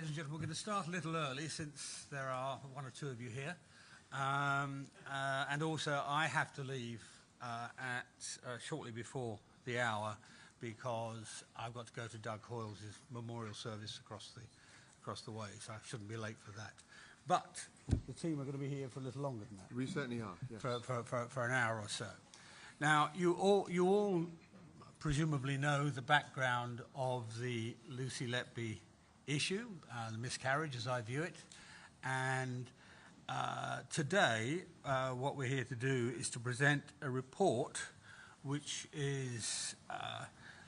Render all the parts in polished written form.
Ladies and gentlemen, we're going to start a little early since there are one or two of you here. And also I have to leave shortly before the hour because I've got to go to Doug Hoyle's memorial service across the way, so I shouldn't be late for that. But the team are going to be here for a little longer than that. We certainly are, yes. For an hour or so. Now, you all presumably know the background of the Lucy Letby issue, the miscarriage as I view it. And today, what we're here to do is to present a report which is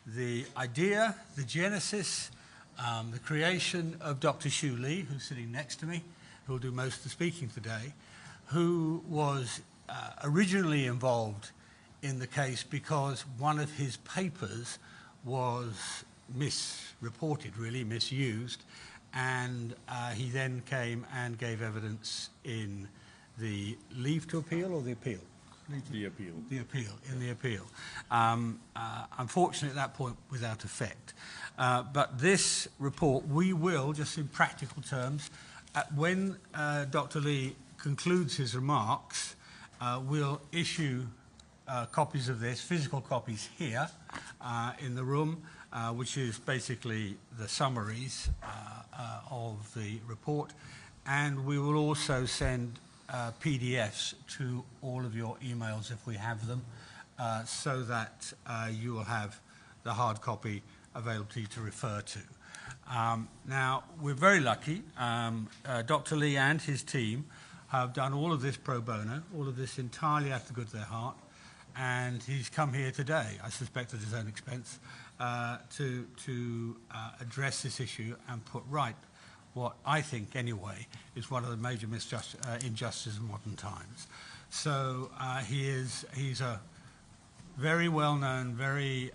the idea, the genesis, the creation of Dr. Shoo Lee, who's sitting next to me, who will do most of the speaking today, who was originally involved in the case because one of his papers was misreported, really misused, and he then came and gave evidence in the leave to appeal or the appeal? The appeal. The appeal, in the appeal. Unfortunately, at that point, without effect. But this report, we will, just in practical terms, when Dr. Lee concludes his remarks, we'll issue copies of this, physical copies here in the room, which is basically the summaries of the report. And we will also send PDFs to all of your emails if we have them, so that you will have the hard copy available to you to refer to. Now, we're very lucky. Dr. Lee and his team have done all of this pro bono, all of this entirely out of the good of their heart, and he's come here today, I suspect at his own expense, to address this issue and put right what I think, anyway, is one of the major injustices of modern times. So he's a very well-known, very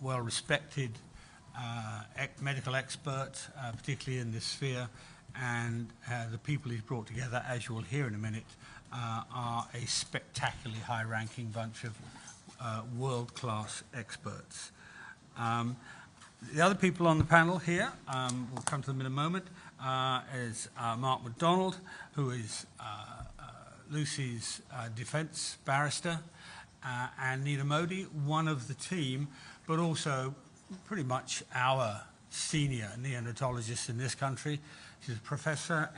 well-respected medical expert, particularly in this sphere, and the people he's brought together, as you will hear in a minute, are a spectacularly high-ranking bunch of world-class experts. The other people on the panel here, we'll come to them in a moment, is Mark MacDonald, who is Lucy's defence barrister, and Nina Modi, one of the team, but also pretty much our senior neonatologist in this country. She's a professor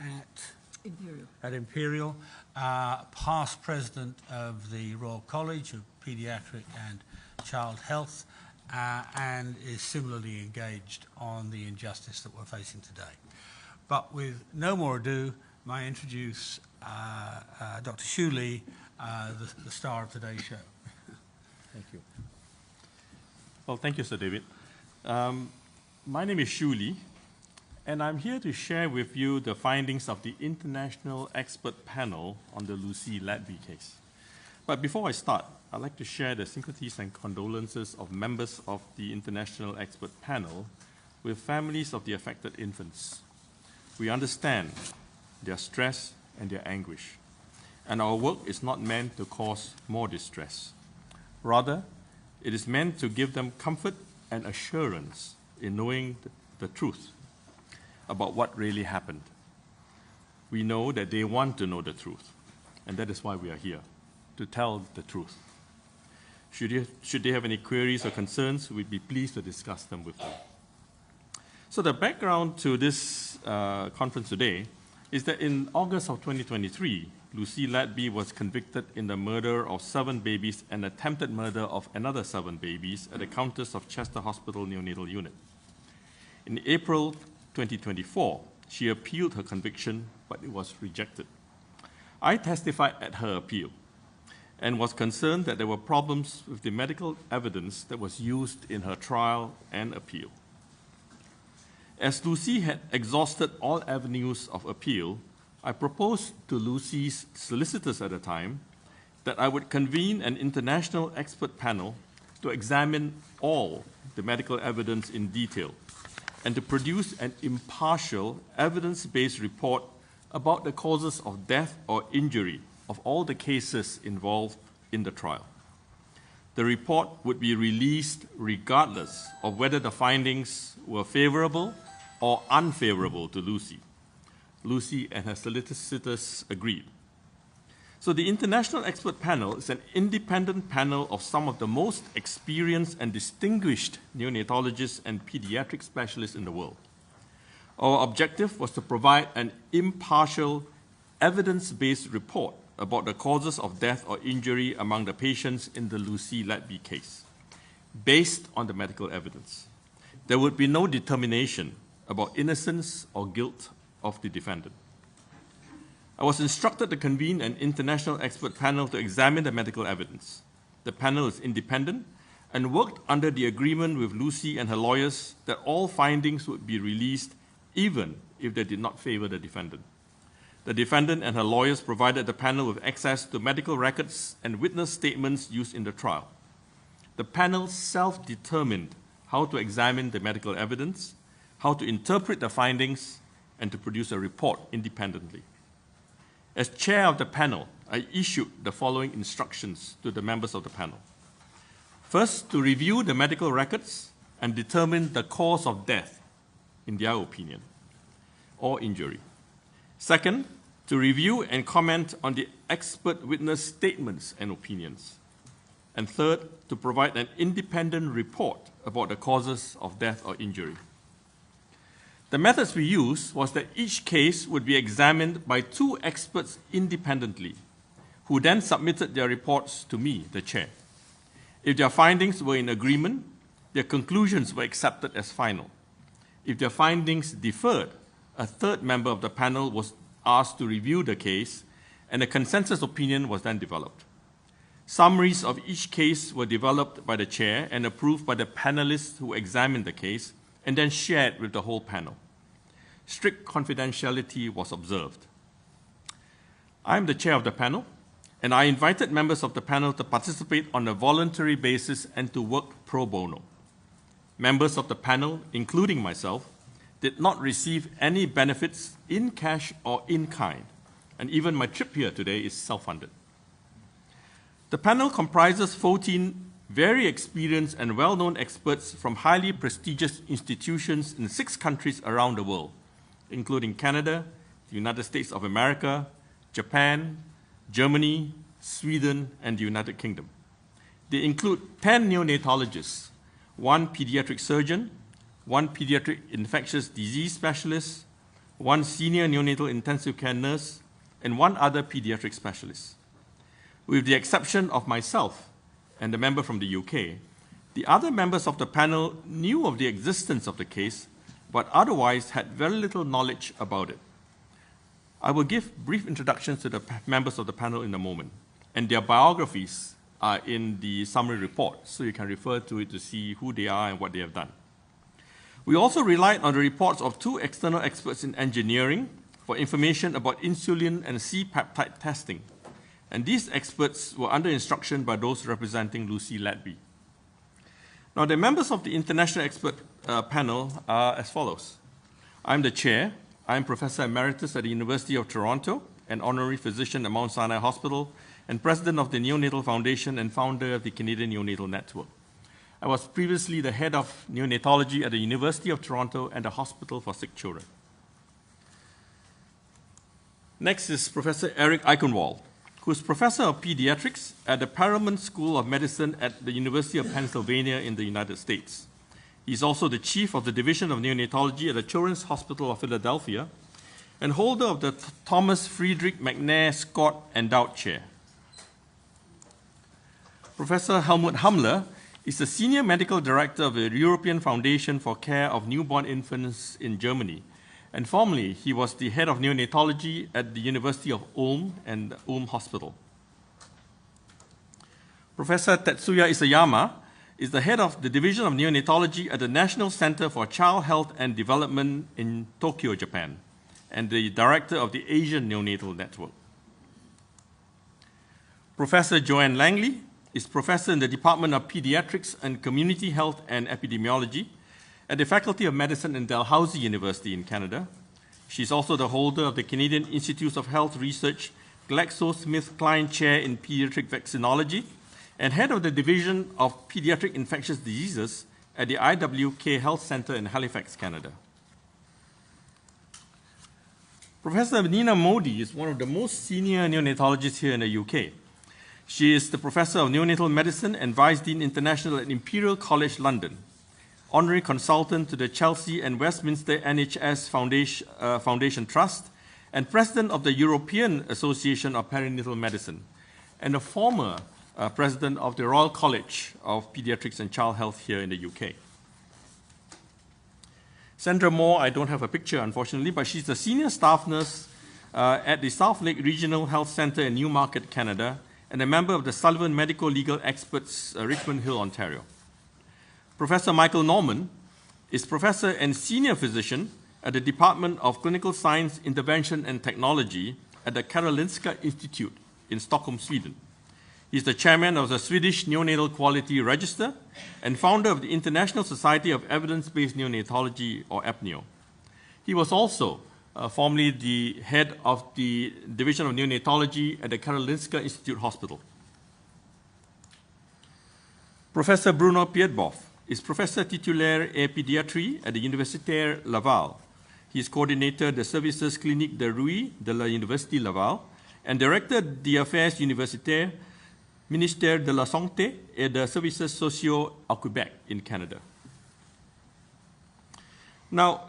at Imperial, past president of the Royal College of Paediatric and Child Health, and is similarly engaged on the injustice that we're facing today. But with no more ado, may I introduce Dr. Shoo Lee, the star of today's show. Thank you. Well, thank you, Sir David. My name is Shoo Lee, and I'm here to share with you the findings of the International Expert Panel on the Lucy Letby case. But before I start, I'd like to share the sympathies and condolences of members of the International Expert Panel with families of the affected infants. We understand their stress and their anguish, and our work is not meant to cause more distress. Rather, it is meant to give them comfort and assurance in knowing the truth about what really happened. We know that they want to know the truth, and that is why we are here, to tell the truth. Should they have any queries or concerns, we'd be pleased to discuss them with them. So the background to this conference today is that in August of 2023, Lucy Letby was convicted in the murder of 7 babies and attempted murder of another 7 babies at the Countess of Chester Hospital Neonatal Unit. In April 2024, she appealed her conviction, but it was rejected. I testified at her appeal and was concerned that there were problems with the medical evidence that was used in her trial and appeal. As Lucy had exhausted all avenues of appeal, I proposed to Lucy's solicitors at the time that I would convene an international expert panel to examine all the medical evidence in detail and to produce an impartial, evidence-based report about the causes of death or injury of all the cases involved in the trial. The report would be released regardless of whether the findings were favorable or unfavorable to Lucy. Lucy and her solicitors agreed. So the International Expert Panel is an independent panel of some of the most experienced and distinguished neonatologists and pediatric specialists in the world. Our objective was to provide an impartial, evidence-based report about the causes of death or injury among the patients in the Lucy Letby case, based on the medical evidence. There would be no determination about innocence or guilt of the defendant. I was instructed to convene an international expert panel to examine the medical evidence. The panel is independent and worked under the agreement with Lucy and her lawyers that all findings would be released even if they did not favor the defendant. The defendant and her lawyers provided the panel with access to medical records and witness statements used in the trial. The panel self-determined how to examine the medical evidence, how to interpret the findings, and to produce a report independently. As chair of the panel, I issued the following instructions to the members of the panel. First, to review the medical records and determine the cause of death, in their opinion, or injury. Second, to review and comment on the expert witness statements and opinions. And third, to provide an independent report about the causes of death or injury. The methods we used was that each case would be examined by 2 experts independently, who then submitted their reports to me, the chair. If their findings were in agreement, their conclusions were accepted as final. If their findings differed, a third member of the panel was asked to review the case, and a consensus opinion was then developed. Summaries of each case were developed by the chair and approved by the panelists who examined the case, and then shared with the whole panel. Strict confidentiality was observed. I am the chair of the panel, and I invited members of the panel to participate on a voluntary basis and to work pro bono. Members of the panel, including myself, did not receive any benefits in cash or in kind, and even my trip here today is self-funded. The panel comprises 14 very experienced and well-known experts from highly prestigious institutions in 6 countries around the world, including Canada, the United States of America, Japan, Germany, Sweden, and the United Kingdom. They include 10 neonatologists, 1 pediatric surgeon, 1 pediatric infectious disease specialist, 1 senior neonatal intensive care nurse, and 1 other pediatric specialist. With the exception of myself and the member from the UK, the other members of the panel knew of the existence of the case, but otherwise had very little knowledge about it. I will give brief introductions to the members of the panel in a moment, and their biographies are in the summary report, so you can refer to it to see who they are and what they have done. We also relied on the reports of 2 external experts in engineering for information about insulin and C-peptide testing, and these experts were under instruction by those representing Lucy Letby. Now, the members of the International Expert Panel are as follows. I'm the chair. I'm Professor Emeritus at the University of Toronto, an honorary physician at Mount Sinai Hospital, and president of the Neonatal Foundation and founder of the Canadian Neonatal Network. I was previously the head of neonatology at the University of Toronto and the Hospital for Sick Children. Next is Professor Eric Eichenwald, who is Professor of Pediatrics at the Perelman School of Medicine at the University of Pennsylvania in the United States. He's also the Chief of the Division of Neonatology at the Children's Hospital of Philadelphia and holder of the Thomas Friedrich McNair Scott Endowed Chair. Professor Helmut Hammler is the Senior Medical Director of the European Foundation for Care of Newborn Infants in Germany, and formerly he was the head of neonatology at the University of Ulm and Ulm Hospital. Professor Tetsuya Isayama is the head of the Division of Neonatology at the National Center for Child Health and Development in Tokyo, Japan, and the director of the Asian Neonatal Network. Professor Joanne Langley is professor in the Department of Pediatrics and Community Health and Epidemiology at the Faculty of Medicine in Dalhousie University in Canada. She's also the holder of the Canadian Institute of Health Research GlaxoSmithKline Chair in Pediatric Vaccinology and head of the Division of Pediatric Infectious Diseases at the IWK Health Centre in Halifax, Canada. Professor Nina Modi is one of the most senior neonatologists here in the UK. She is the Professor of Neonatal Medicine and Vice Dean International at Imperial College London, Honorary Consultant to the Chelsea and Westminster NHS Foundation Trust, and President of the European Association of Perinatal Medicine, and a former President of the Royal College of Pediatrics and Child Health here in the UK. Sandra Moore, I don't have a picture, unfortunately, but she's a senior staff nurse at the South Lake Regional Health Centre in Newmarket, Canada, and a member of the Sullivan Medical Legal Experts, Richmond Hill, Ontario. Professor Michael Norman is professor and senior physician at the Department of Clinical Science, Intervention and Technology at the Karolinska Institute in Stockholm, Sweden. He's the chairman of the Swedish Neonatal Quality Register and founder of the International Society of Evidence-Based Neonatology, or EPNEO. He was also formerly the head of the Division of Neonatology at the Karolinska Institute Hospital. Professor Bruno Piedboff is Professor Titulaire et Pédiatrie at the Université Laval. He is coordinator the Services Cliniques de Rui de la Université Laval and director des Affaires Universitaires, Ministère de la Santé et des Services Sociaux au Québec in Canada. Now,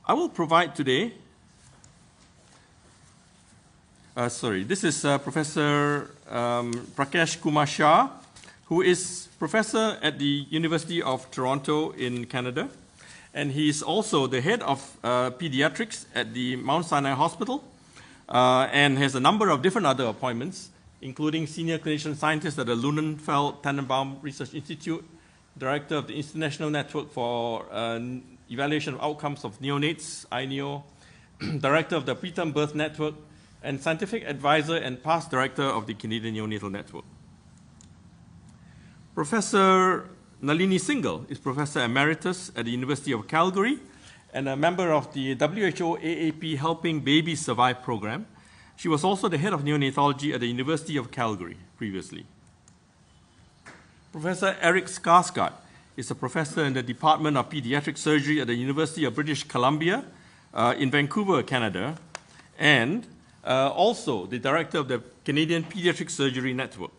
I will provide today, this is Professor Prakash Kumar Shah, who is professor at the University of Toronto in Canada, and he is also the head of pediatrics at the Mount Sinai Hospital, and has a number of different other appointments, including senior clinician scientist at the Lunenfeld Tannenbaum Research Institute, director of the International Network for Evaluation of Outcomes of Neonates, INEO, director of the Preterm Birth Network, and scientific advisor and past director of the Canadian Neonatal Network. Professor Nalini Singhal is Professor Emeritus at the University of Calgary and a member of the WHO AAP Helping Babies Survive program. She was also the head of neonatology at the University of Calgary previously. Professor Eric Skarsgård is a professor in the Department of Pediatric Surgery at the University of British Columbia in Vancouver, Canada, and also the director of the Canadian Pediatric Surgery Network.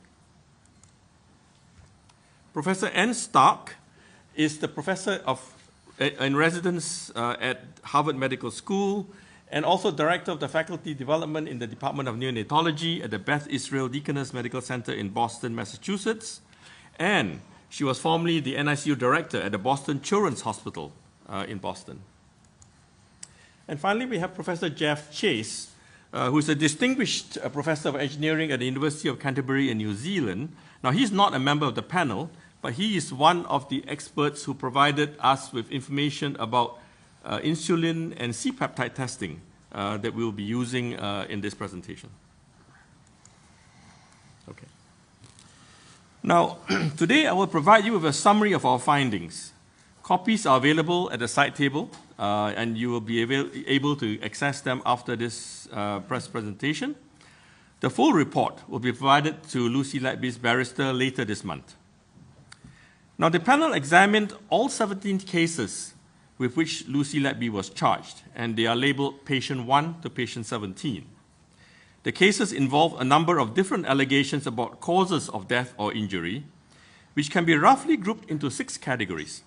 Professor Ann Stark is the professor in residence at Harvard Medical School and also director of the faculty development in the Department of Neonatology at the Beth Israel Deaconess Medical Center in Boston, Massachusetts. And she was formerly the NICU director at the Boston Children's Hospital in Boston. And finally, we have Professor Jeff Chase, who is a distinguished professor of engineering at the University of Canterbury in New Zealand. Now, he's not a member of the panel, but he is one of the experts who provided us with information about insulin and C-peptide testing that we'll be using in this presentation. Okay. Now, today I will provide you with a summary of our findings. Copies are available at the side table, and you will be able to access them after this press presentation. The full report will be provided to Lucy Letby's barrister later this month. Now, the panel examined all 17 cases with which Lucy Letby was charged, and they are labeled patient 1 to patient 17. The cases involve a number of different allegations about causes of death or injury, which can be roughly grouped into 6 categories.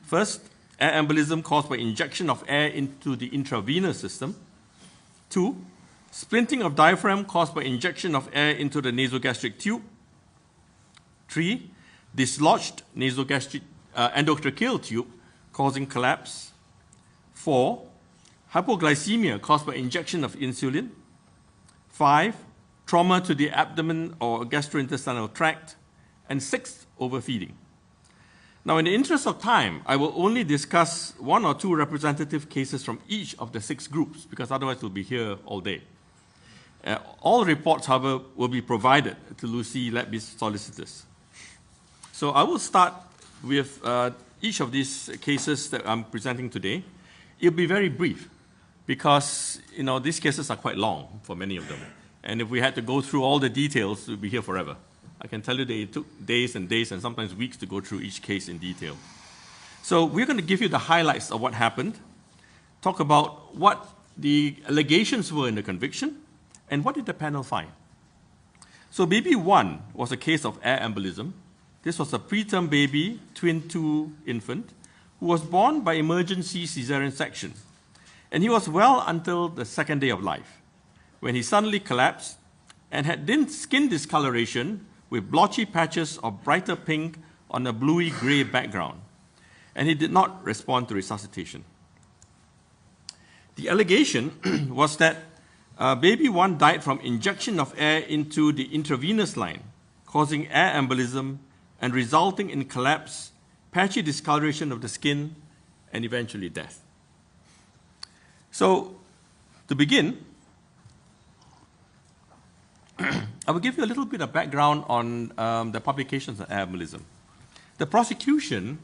First, air embolism caused by injection of air into the intravenous system. 2, splinting of diaphragm caused by injection of air into the nasogastric tube. 3, dislodged nasogastric endotracheal tube causing collapse. 4, hypoglycemia caused by injection of insulin. 5, trauma to the abdomen or gastrointestinal tract. And 6, overfeeding. Now, in the interest of time, I will only discuss 1 or 2 representative cases from each of the 6 groups, because otherwise we'll be here all day. All reports, however, will be provided to Lucy Letby's solicitors. So I will start with each of these cases that I'm presenting today. It'll be very brief, because these cases are quite long for many of them. And if we had to go through all the details, we'd be here forever. I can tell you that it took days and days and sometimes weeks to go through each case in detail. So we're going to give you the highlights of what happened. talk about what the allegations were in the conviction and what did the panel find. So baby 1 was a case of air embolism. This was a preterm baby, twin 2 infant, who was born by emergency cesarean section. And he was well until the second day of life, when he suddenly collapsed and had skin discoloration with blotchy patches of brighter pink on a bluey gray background. And he did not respond to resuscitation. The allegation was that baby 1 died from injection of air into the intravenous line, causing air embolism and resulting in collapse, patchy discoloration of the skin, and eventually death. So, to begin, I will give you a little bit of background on the publications of air embolism. The prosecution,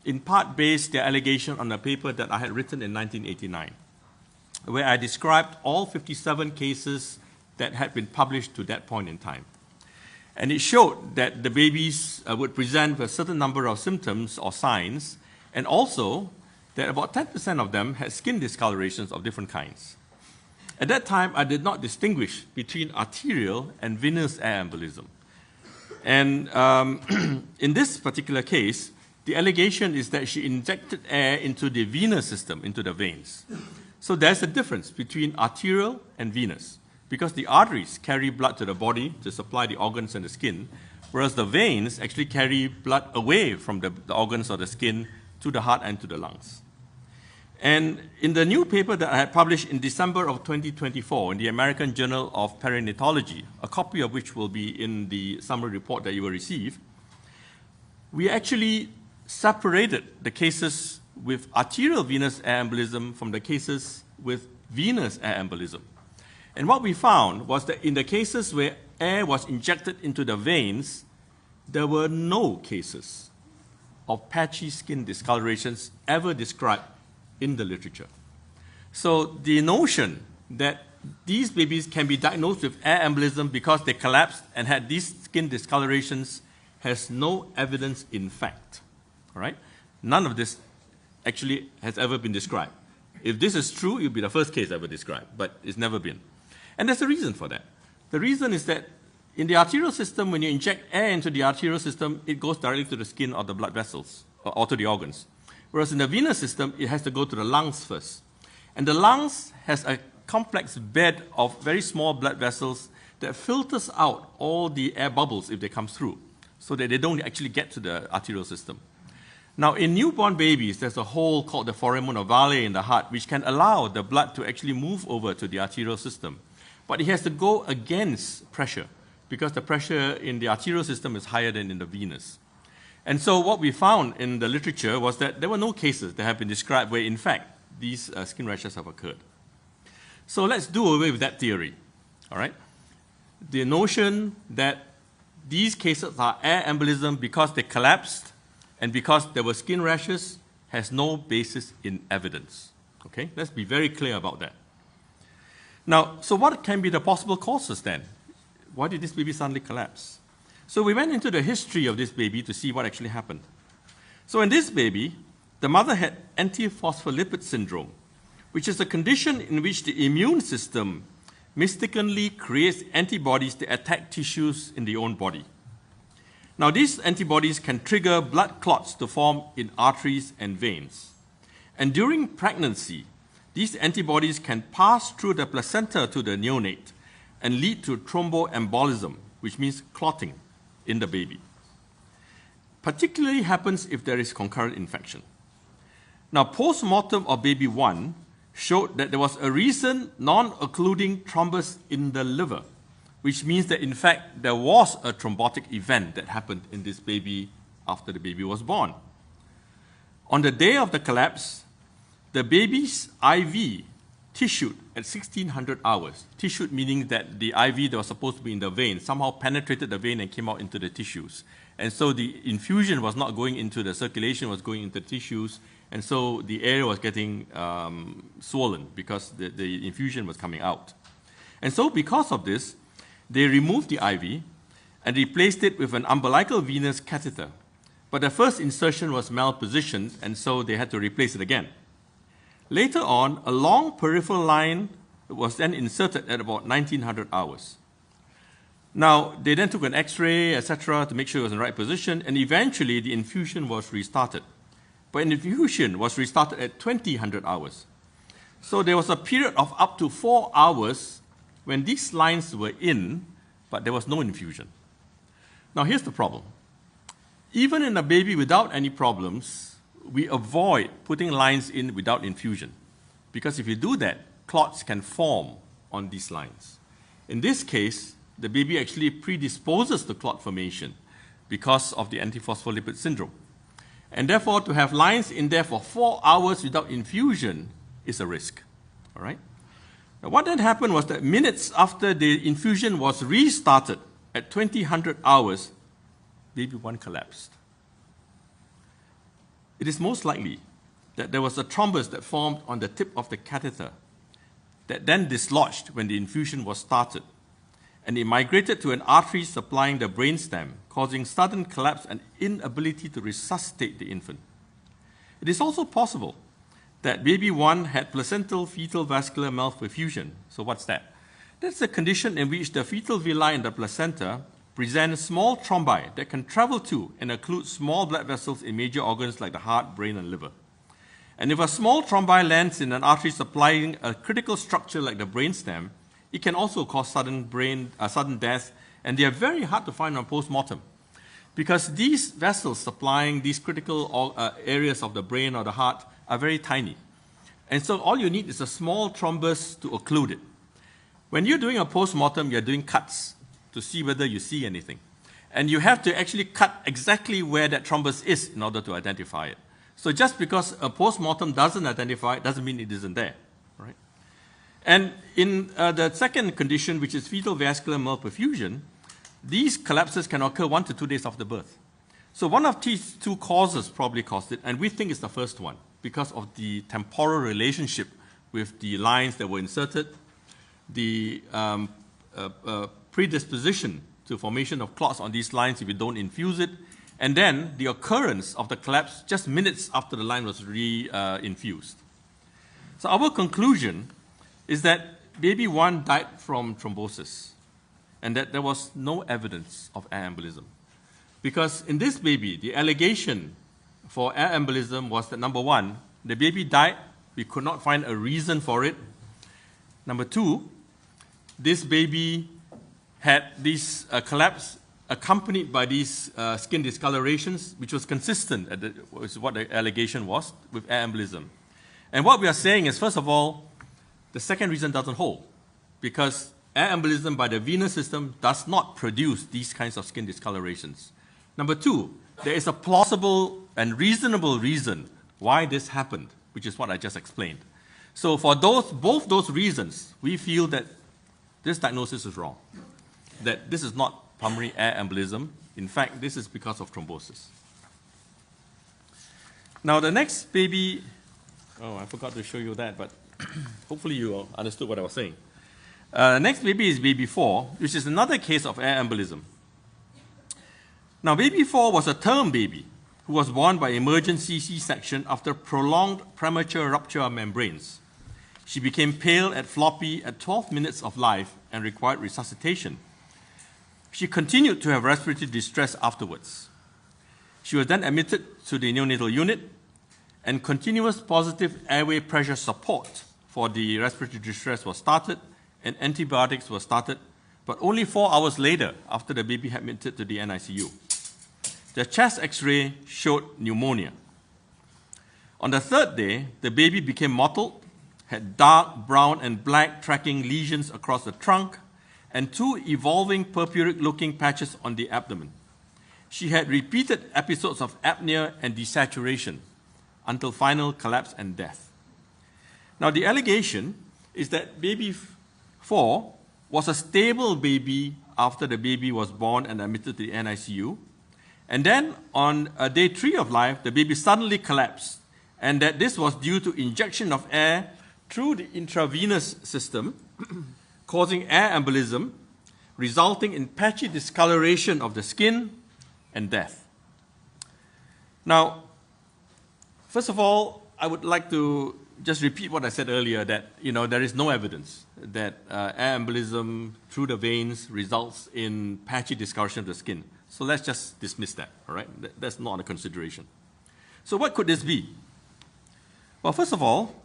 in part, based their allegation on a paper that I had written in 1989, where I described all 57 cases that had been published to that point in time. And it showed that the babies would present with a certain number of symptoms or signs, and also that about 10% of them had skin discolorations of different kinds. At that time, I did not distinguish between arterial and venous air embolism. And in this particular case, the allegation is that she injected air into the venous system, into the veins. So there's a difference between arterial and venous, because the arteries carry blood to the body to supply the organs and the skin, whereas the veins actually carry blood away from the organs or the skin to the heart and to the lungs. And in the new paper that I had published in December of 2024 in the American Journal of Perinatology, a copy of which will be in the summary report that you will receive, we actually separated the cases with arterial venous air embolism from the cases with venous air embolism. And what we found was that in the cases where air was injected into the veins, there were no cases of patchy skin discolorations ever described in the literature. So the notion that these babies can be diagnosed with air embolism because they collapsed and had these skin discolorations has no evidence in fact. All right? None of this actually has ever been described. If this is true, it will be the first case ever described, but it's never been. And there's a reason for that. The reason is that in the arterial system, when you inject air into the arterial system, it goes directly to the skin or the blood vessels, or to the organs. Whereas in the venous system, it has to go to the lungs first. And the lungs has a complex bed of very small blood vessels that filters out all the air bubbles if they come through, so that they don't actually get to the arterial system. Now, in newborn babies, there's a hole called the foramen ovale in the heart, which can allow the blood to actually move over to the arterial system. But it has to go against pressure, because the pressure in the arterial system is higher than in the venous. And so what we found in the literature was that there were no cases that have been described where, in fact, these skin rashes have occurred. So let's do away with that theory, all right? The notion that these cases are air embolism because they collapsed and because there were skin rashes has no basis in evidence, okay? Let's be very clear about that. Now, so what can be the possible causes then? Why did this baby suddenly collapse? So we went into the history of this baby to see what actually happened. So in this baby, the mother had antiphospholipid syndrome, which is a condition in which the immune system mistakenly creates antibodies that attack tissues in the own body. Now, these antibodies can trigger blood clots to form in arteries and veins. And during pregnancy, these antibodies can pass through the placenta to the neonate and lead to thromboembolism, which means clotting in the baby. Particularly happens if there is concurrent infection. Now, post-mortem of baby 1 showed that there was a recent non-occluding thrombus in the liver, which means that, in fact, there was a thrombotic event that happened in this baby after the baby was born. On the day of the collapse, the baby's IV tissued at 1600 hours. Tissued meaning that the IV that was supposed to be in the vein somehow penetrated the vein and came out into the tissues. And so the infusion was not going into the circulation, was going into the tissues, and so the area was getting swollen because the infusion was coming out. And so because of this, they removed the IV and replaced it with an umbilical venous catheter. But the first insertion was malpositioned, and so they had to replace it again. Later on, a long peripheral line was then inserted at about 1900 hours. Now, they then took an X-ray, etc., to make sure it was in the right position, and eventually the infusion was restarted. But an infusion was restarted at 2000 hours. So there was a period of up to 4 hours when these lines were in, but there was no infusion. Now, here's the problem. Even in a baby without any problems, we avoid putting lines in without infusion, because if you do that, clots can form on these lines. In this case, the baby actually predisposes to clot formation because of the antiphospholipid syndrome. And therefore, to have lines in there for 4 hours without infusion is a risk. All right? Now, what then happened was that minutes after the infusion was restarted at 2000 hours, baby 1 collapsed. It is most likely that there was a thrombus that formed on the tip of the catheter that then dislodged when the infusion was started, and it migrated to an artery supplying the brainstem, causing sudden collapse and inability to resuscitate the infant. It is also possible that baby 1 had placental fetal vascular malperfusion. So what's that? That's a condition in which the fetal villi in the placenta present small thrombi that can travel to and occlude small blood vessels in major organs like the heart, brain, and liver. And if a small thrombi lands in an artery supplying a critical structure like the brainstem, it can also cause sudden death, and they are very hard to find on post-mortem, because these vessels supplying these critical areas of the brain or the heart are very tiny. And so all you need is a small thrombus to occlude it. When you're doing a post-mortem, you're doing cuts to see whether you see anything. And you have to actually cut exactly where that thrombus is in order to identify it. So just because a post-mortem doesn't identify it doesn't mean it isn't there. Right? And in the second condition, which is fetal vascular malperfusion, these collapses can occur 1 to 2 days after birth. So one of these 2 causes probably caused it, and we think it's the first one because of the temporal relationship with the lines that were inserted, the predisposition to formation of clots on these lines if you don't infuse it, and then the occurrence of the collapse just minutes after the line was infused. So our conclusion is that baby 1 died from thrombosis, and that there was no evidence of air embolism. Because in this baby, the allegation for air embolism was that, number 1, the baby died, we could not find a reason for it. Number 2, this baby had this collapse accompanied by these skin discolorations, which was consistent with what the allegation was with air embolism. And what we are saying is, first of all, the second reason doesn't hold, because air embolism by the venous system does not produce these kinds of skin discolorations. Number 2, there is a plausible and reasonable reason why this happened, which is what I just explained. So for both those reasons, we feel that this diagnosis is wrong, that this is not pulmonary air embolism. In fact, this is because of thrombosis. Now the next baby, oh, I forgot to show you that, but hopefully you understood what I was saying. Next baby is baby 4, which is another case of air embolism. Now, baby 4 was a term baby who was born by emergency C-section after prolonged premature rupture of membranes. She became pale and floppy at 12 minutes of life and required resuscitation. She continued to have respiratory distress afterwards. She was then admitted to the neonatal unit, and continuous positive airway pressure support for the respiratory distress was started, and antibiotics were started, but only 4 hours later after the baby had admitted to the NICU. The chest X-ray showed pneumonia. On the 3rd day, the baby became mottled, had dark brown and black tracking lesions across the trunk, and 2 evolving purpuric-looking patches on the abdomen. She had repeated episodes of apnea and desaturation until final collapse and death. Now, the allegation is that baby 4 was a stable baby after the baby was born and admitted to the NICU. And then on day 3 of life, the baby suddenly collapsed, and that this was due to injection of air through the intravenous system, causing air embolism, resulting in patchy discoloration of the skin and death. Now, first of all, I would like to just repeat what I said earlier, that there is no evidence that air embolism through the veins results in patchy discoloration of the skin. So let's just dismiss that, all right? That's not a consideration. So what could this be? Well, first of all,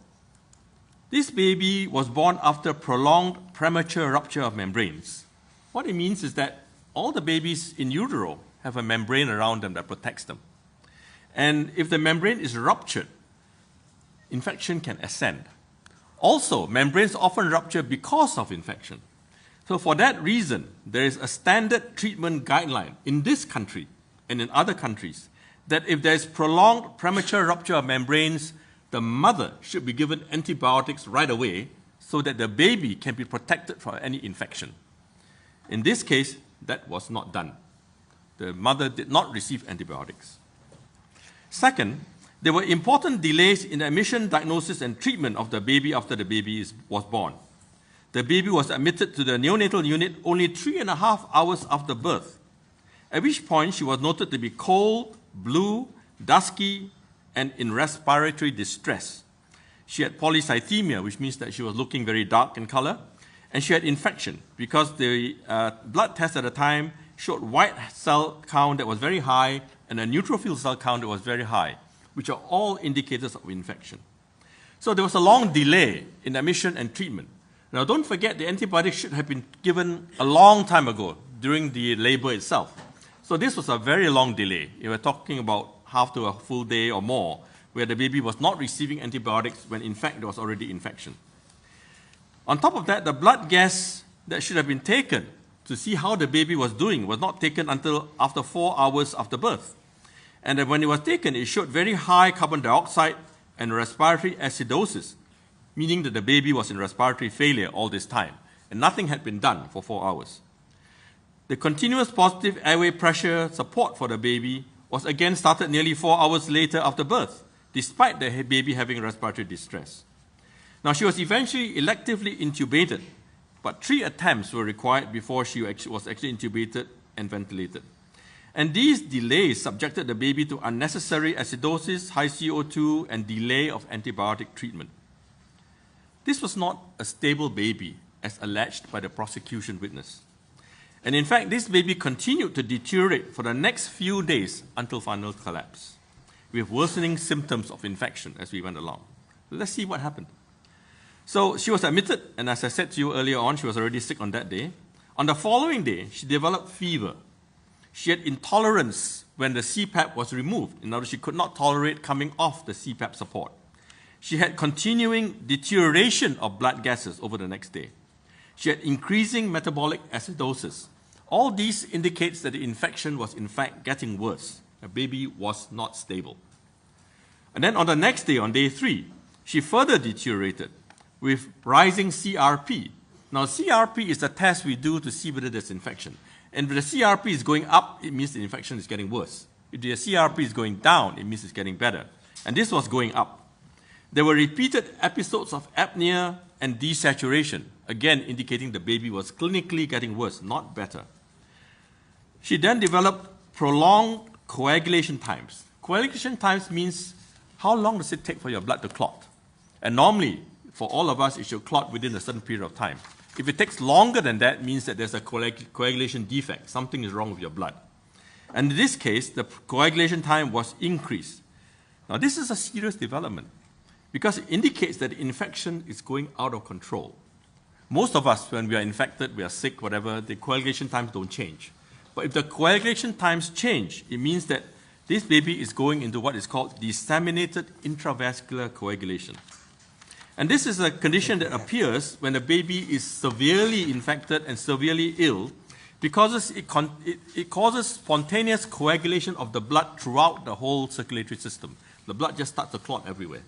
this baby was born after prolonged premature rupture of membranes. What it means is that all the babies in utero have a membrane around them that protects them. And if the membrane is ruptured, infection can ascend. Also, membranes often rupture because of infection. So for that reason, there is a standard treatment guideline in this country and in other countries that if there is prolonged premature rupture of membranes, the mother should be given antibiotics right away so that the baby can be protected from any infection. In this case, that was not done. The mother did not receive antibiotics. Second, there were important delays in admission, diagnosis, and treatment of the baby after the baby was born. The baby was admitted to the neonatal unit only 3.5 hours after birth, at which point she was noted to be cold, blue, dusky, and in respiratory distress. She had polycythemia, which means that she was looking very dark in color, and she had infection because the blood test at the time showed white cell count that was very high and a neutrophil cell count that was very high, which are all indicators of infection. So there was a long delay in admission and treatment. Now don't forget the antibiotics should have been given a long time ago during the labor itself. So this was a very long delay. You were talking about half to a full day or more where the baby was not receiving antibiotics when in fact there was already infection. On top of that, the blood gas that should have been taken to see how the baby was doing was not taken until after 4 hours after birth. And then when it was taken, it showed very high carbon dioxide and respiratory acidosis, meaning that the baby was in respiratory failure all this time, and nothing had been done for 4 hours. The continuous positive airway pressure support for the baby was again started nearly 4 hours later after birth, despite the baby having respiratory distress. Now, she was eventually electively intubated, but 3 attempts were required before she was actually intubated and ventilated. And these delays subjected the baby to unnecessary acidosis, high CO2, and delay of antibiotic treatment. This was not a stable baby, as alleged by the prosecution witness. And in fact, this baby continued to deteriorate for the next few days until final collapse, with worsening symptoms of infection as we went along. Let's see what happened. So she was admitted, and as I said to you earlier on, she was already sick on that day. On the following day, she developed fever. She had intolerance when the CPAP was removed. In other words, she could not tolerate coming off the CPAP support. She had continuing deterioration of blood gases over the next day. She had increasing metabolic acidosis. All these indicates that the infection was in fact getting worse. The baby was not stable. And then on the next day, on day 3, she further deteriorated with rising CRP. Now, CRP is the test we do to see whether there's infection. And if the CRP is going up, it means the infection is getting worse. If the CRP is going down, it means it's getting better. And this was going up. There were repeated episodes of apnea and desaturation, again indicating the baby was clinically getting worse, not better. She then developed prolonged coagulation times. Coagulation times means how long does it take for your blood to clot? And normally, for all of us, it should clot within a certain period of time. If it takes longer than that, it means that there's a coagulation defect. Something is wrong with your blood. And in this case, the coagulation time was increased. Now, this is a serious development because it indicates that the infection is going out of control. Most of us, when we are infected, we are sick, whatever, the coagulation times don't change. But if the coagulation times change, it means that this baby is going into what is called disseminated intravascular coagulation. And this is a condition that appears when the baby is severely infected and severely ill because it causes spontaneous coagulation of the blood throughout the whole circulatory system. The blood just starts to clot everywhere.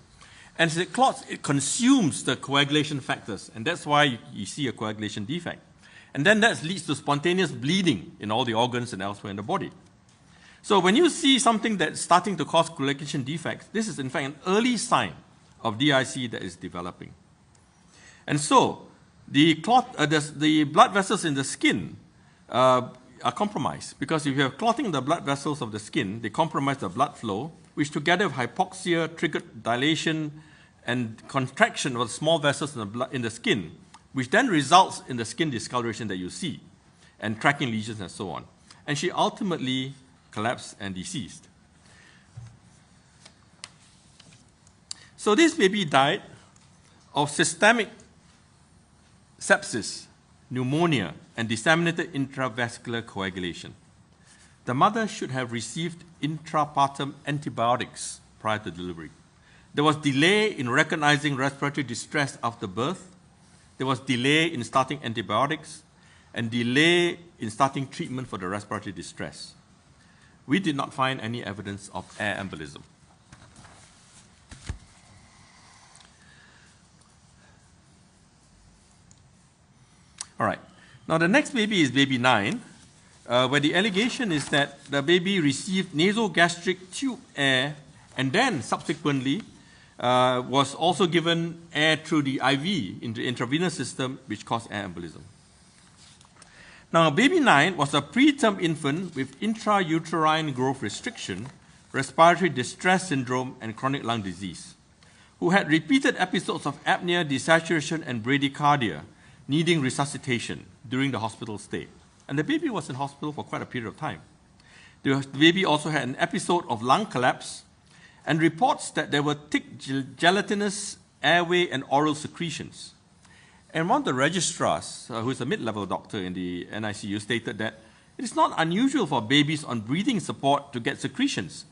And as it clots, it consumes the coagulation factors, and that's why you see a coagulation defect. And then that leads to spontaneous bleeding in all the organs and elsewhere in the body. So when you see something that's starting to cause coagulation defects, this is in fact an early sign of DIC that is developing. And so the blood vessels in the skin are compromised because if you have clotting in the blood vessels of the skin, they compromise the blood flow, which together with hypoxia, triggered dilation, and contraction of small vessels in the skin, which then results in the skin discoloration that you see, and tracking lesions and so on. And she ultimately collapsed and deceased. So this baby died of systemic sepsis, pneumonia, and disseminated intravascular coagulation. The mother should have received intrapartum antibiotics prior to delivery. There was delay in recognizing respiratory distress after birth. There was delay in starting antibiotics and delay in starting treatment for the respiratory distress. We did not find any evidence of air embolism. All right. Now, the next baby is baby 9, where the allegation is that the baby received nasogastric tube air and then subsequently was also given air through the IV into the intravenous system, which caused air embolism. Now, baby 9 was a preterm infant with intrauterine growth restriction, respiratory distress syndrome, and chronic lung disease, who had repeated episodes of apnea, desaturation, and bradycardia, needing resuscitation during the hospital stay. And the baby was in hospital for quite a period of time. The baby also had an episode of lung collapse and reports that there were thick gelatinous airway and oral secretions. And one of the registrars, who is a mid-level doctor in the NICU, stated that it is not unusual for babies on breathing support to get secretions,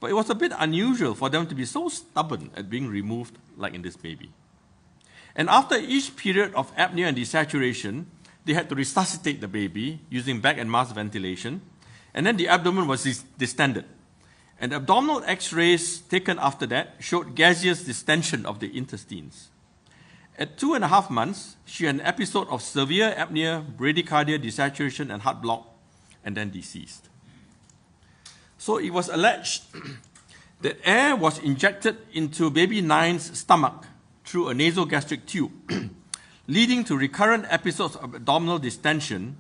but it was a bit unusual for them to be so stubborn at being removed like in this baby. And after each period of apnea and desaturation, they had to resuscitate the baby using back and mask ventilation, and then the abdomen was distended. And abdominal x-rays taken after that showed gaseous distension of the intestines. At 2.5 months, she had an episode of severe apnea, bradycardia, desaturation, and heart block, and then deceased. So it was alleged that air was injected into baby 9's stomach through a nasogastric tube, leading to recurrent episodes of abdominal distension,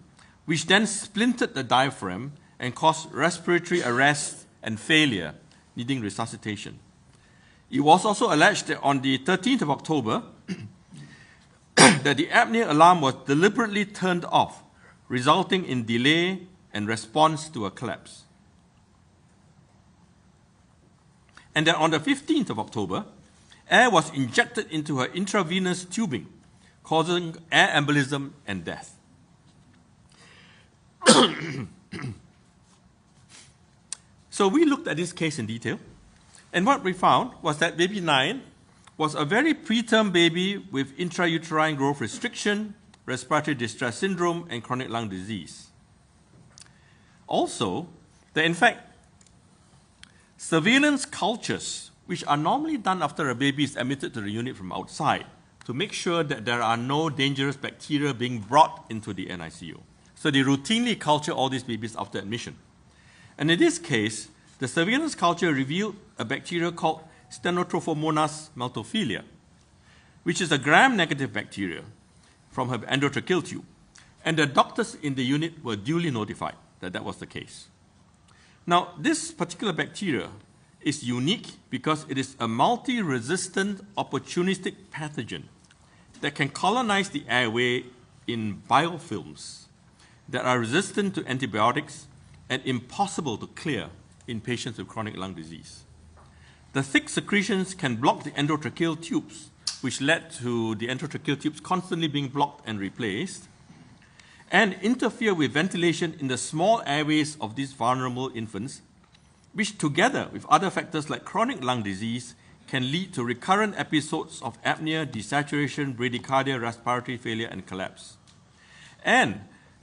which then splintered the diaphragm and caused respiratory arrest and failure, needing resuscitation. It was also alleged that on the 13th of October, that the apnea alarm was deliberately turned off, resulting in delay and response to a collapse. And that on the 15th of October, air was injected into her intravenous tubing, causing air embolism and death. So we looked at this case in detail, and what we found was that baby 9 was a very preterm baby with intrauterine growth restriction, respiratory distress syndrome, and chronic lung disease. Also, that in fact, surveillance cultures, which are normally done after a baby is admitted to the unit from outside, to make sure that there are no dangerous bacteria being brought into the NICU. So they routinely culture all these babies after admission. And in this case, the surveillance culture revealed a bacteria called Stenotrophomonas maltophilia, which is a gram-negative bacteria from her endotracheal tube. And the doctors in the unit were duly notified that that was the case. Now, this particular bacteria is unique because it is a multi-resistant opportunistic pathogen that can colonize the airway in biofilms that are resistant to antibiotics and impossible to clear in patients with chronic lung disease. The thick secretions can block the endotracheal tubes, which led to the endotracheal tubes constantly being blocked and replaced, and interfere with ventilation in the small airways of these vulnerable infants, which together with other factors like chronic lung disease can lead to recurrent episodes of apnea, desaturation, bradycardia, respiratory failure, and collapse. And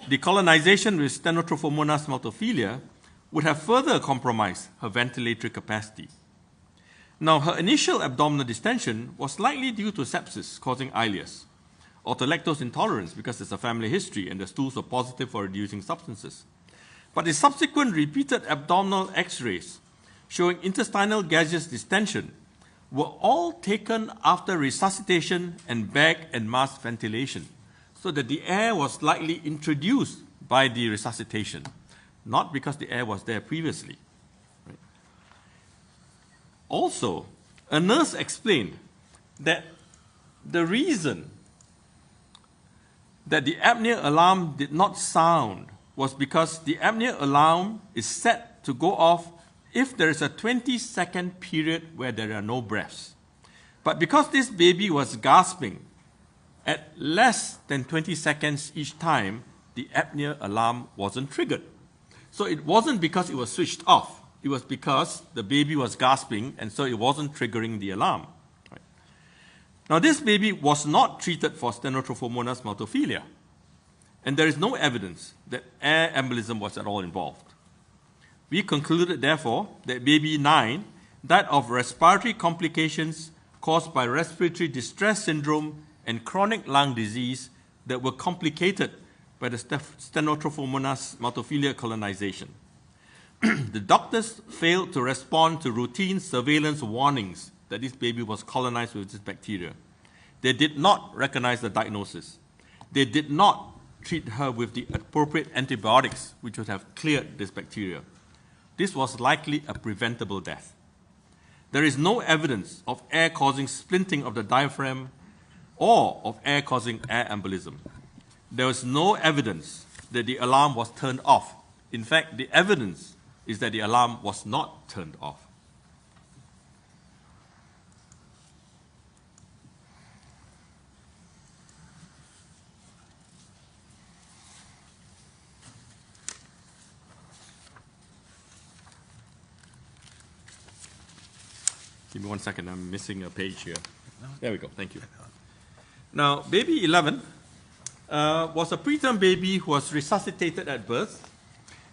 decolonization with Stenotrophomonas maltophilia would have further compromised her ventilatory capacity. Now, her initial abdominal distension was likely due to sepsis causing ileus, or to lactose intolerance because there's a family history and the stools were positive for reducing substances. But the subsequent repeated abdominal x-rays showing intestinal gaseous distension were all taken after resuscitation and bag and mask ventilation, so that the air was likely introduced by the resuscitation, not because the air was there previously. Right? Also, a nurse explained that the reason that the apnea alarm did not sound was because the apnea alarm is set to go off if there is a 20-second period where there are no breaths. But because this baby was gasping at less than 20 seconds each time, the apnea alarm wasn't triggered. So it wasn't because it was switched off. It was because the baby was gasping, and so it wasn't triggering the alarm. Right. Now, this baby was not treated for Stenotrophomonas maltophilia, and there is no evidence that air embolism was at all involved. We concluded, therefore, that baby 9 died of respiratory complications caused by respiratory distress syndrome and chronic lung disease that were complicated by the Stenotrophomonas maltophilia colonization. The doctors failed to respond to routine surveillance warnings that this baby was colonized with this bacteria. They did not recognize the diagnosis. They did not treat her with the appropriate antibiotics which would have cleared this bacteria. This was likely a preventable death. There is no evidence of air causing splinting of the diaphragm or of air causing air embolism. There was no evidence that the alarm was turned off. In fact, the evidence is that the alarm was not turned off. Give me 1 second, I'm missing a page here. There we go, thank you. Now, baby 11 was a preterm baby who was resuscitated at birth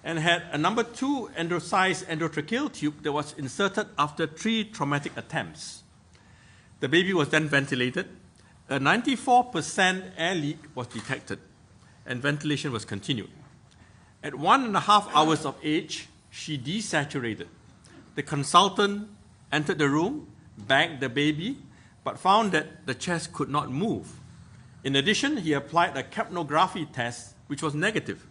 and had a number 2 size endotracheal tube that was inserted after 3 traumatic attempts. The baby was then ventilated. A 94% air leak was detected, and ventilation was continued. At 1.5 hours of age, she desaturated. The consultant entered the room, bagged the baby, but found that the chest could not move. In addition, he applied a capnography test, which was negative.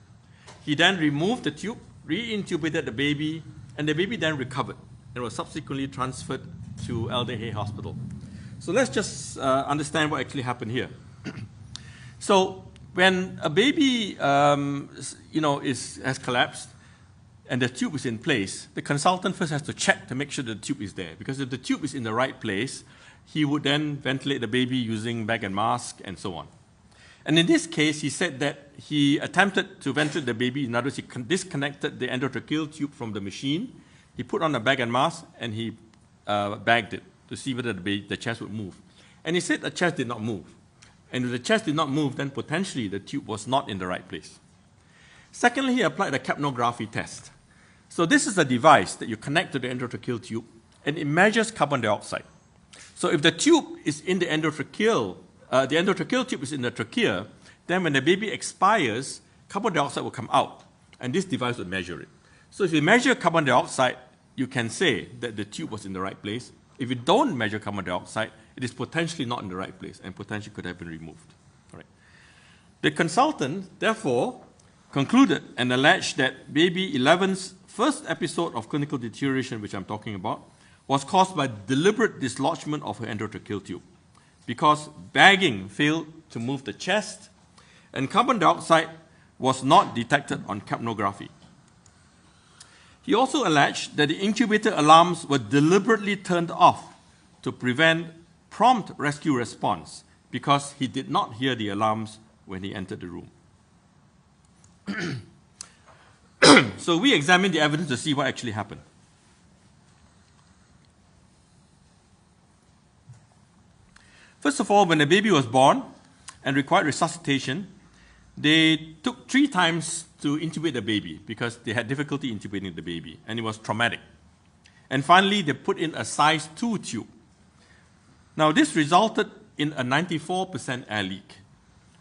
He then removed the tube, re-intubated the baby, and the baby then recovered and was subsequently transferred to Elder Hay Hospital. So let's just understand what actually happened here. So when a baby has collapsed and the tube is in place, the consultant first has to check to make sure the tube is there. Because if the tube is in the right place, he would then ventilate the baby using bag and mask and so on. And in this case, he said that he attempted to ventilate the baby. In other words, he disconnected the endotracheal tube from the machine. He put on a bag and mask, and he bagged it to see whether the chest would move. And he said the chest did not move. And if the chest did not move, then potentially the tube was not in the right place. Secondly, he applied a capnography test. So this is a device that you connect to the endotracheal tube, and it measures carbon dioxide. So if the tube is in the endotracheal tube is in the trachea, then when the baby expires, carbon dioxide will come out, and this device will measure it. So if you measure carbon dioxide, you can say that the tube was in the right place. If you don't measure carbon dioxide, it is potentially not in the right place and potentially could have been removed. All right. The consultant, therefore, concluded and alleged that baby 11's first episode of clinical deterioration, which I'm talking about, was caused by deliberate dislodgement of her endotracheal tube because bagging failed to move the chest and carbon dioxide was not detected on capnography. He also alleged that the incubator alarms were deliberately turned off to prevent prompt rescue response because he did not hear the alarms when he entered the room. So we examined the evidence to see what actually happened. First of all, when the baby was born and required resuscitation, they took 3 times to intubate the baby because they had difficulty intubating the baby, and it was traumatic. And finally, they put in a size 2 tube. Now, this resulted in a 94% air leak.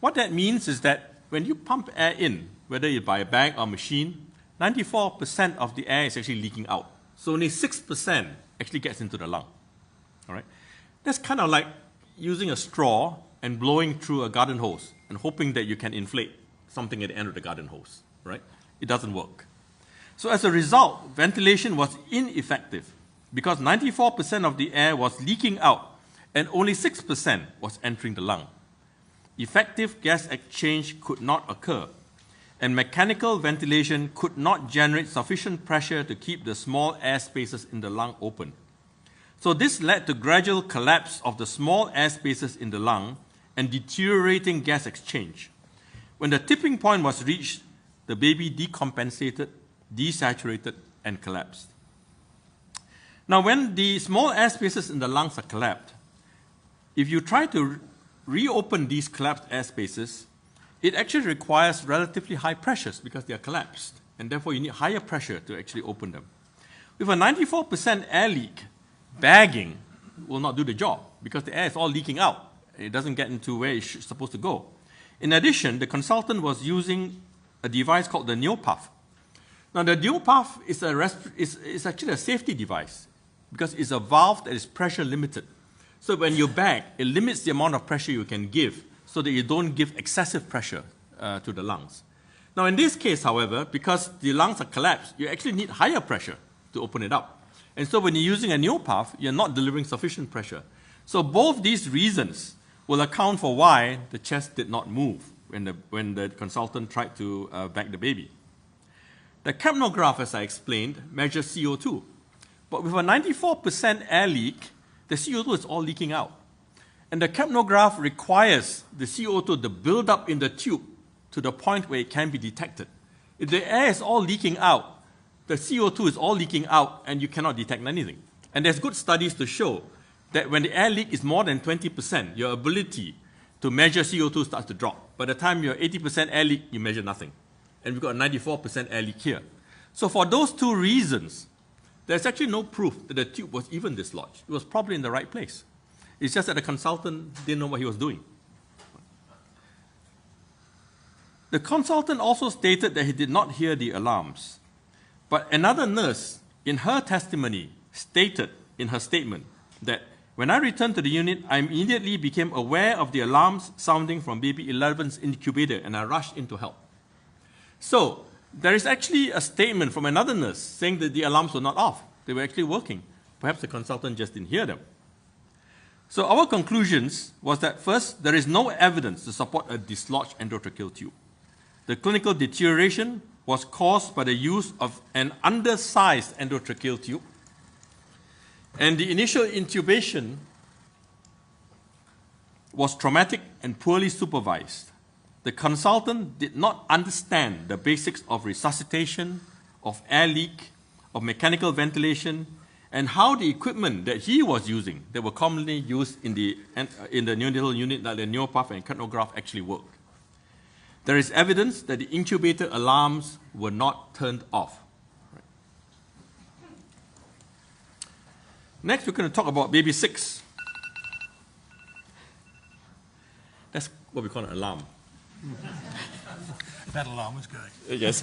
What that means is that when you pump air in, whether it's by a bag or machine, 94% of the air is actually leaking out. So only 6% actually gets into the lung. All right? That's kind of like using a straw and blowing through a garden hose and hoping that you can inflate something at the end of the garden hose, right? It doesn't work. So as a result, ventilation was ineffective because 94% of the air was leaking out and only 6% was entering the lung. Effective gas exchange could not occur, and mechanical ventilation could not generate sufficient pressure to keep the small air spaces in the lung open. So this led to gradual collapse of the small air spaces in the lung and deteriorating gas exchange. When the tipping point was reached, the baby decompensated, desaturated, and collapsed. Now, when the small air spaces in the lungs are collapsed, if you try to reopen these collapsed air spaces, it actually requires relatively high pressures because they are collapsed, and therefore you need higher pressure to actually open them. With a 94% air leak, bagging will not do the job because the air is all leaking out. It doesn't get into where it's supposed to go. In addition, the consultant was using a device called the NeoPuff. Now, the NeoPuff is actually a safety device because it's a valve that is pressure limited. So when you bag, it limits the amount of pressure you can give so that you don't give excessive pressure to the lungs. Now, in this case, however, because the lungs are collapsed, you actually need higher pressure to open it up. And so when you're using a NeoPuff, you're not delivering sufficient pressure. So both these reasons will account for why the chest did not move when the consultant tried to bag the baby. The capnograph, as I explained, measures CO2. But with a 94% air leak, the CO2 is all leaking out. And the capnograph requires the CO2 to build up in the tube to the point where it can be detected. If the air is all leaking out, the CO2 is all leaking out and you cannot detect anything. And there's good studies to show that when the air leak is more than 20%, your ability to measure CO2 starts to drop. By the time you're 80% air leak, you measure nothing. And we've got a 94% air leak here. So for those two reasons, there's actually no proof that the tube was even dislodged. It was probably in the right place. It's just that the consultant didn't know what he was doing. The consultant also stated that he did not hear the alarms. But another nurse, in her testimony, stated in her statement that when I returned to the unit, I immediately became aware of the alarms sounding from baby 11's incubator, and I rushed in to help. So there is actually a statement from another nurse saying that the alarms were not off. They were actually working. Perhaps the consultant just didn't hear them. So our conclusions was that first, there is no evidence to support a dislodged endotracheal tube. The clinical deterioration was caused by the use of an undersized endotracheal tube, and the initial intubation was traumatic and poorly supervised. The consultant did not understand the basics of resuscitation, of air leak, of mechanical ventilation, and how the equipment that he was using, that were commonly used in the neonatal unit, like the NeoPuff and capnograph, actually worked. There is evidence that the incubator alarms were not turned off. Right. Next, we're going to talk about baby 6. That's what we call an alarm. That alarm was good. Yes.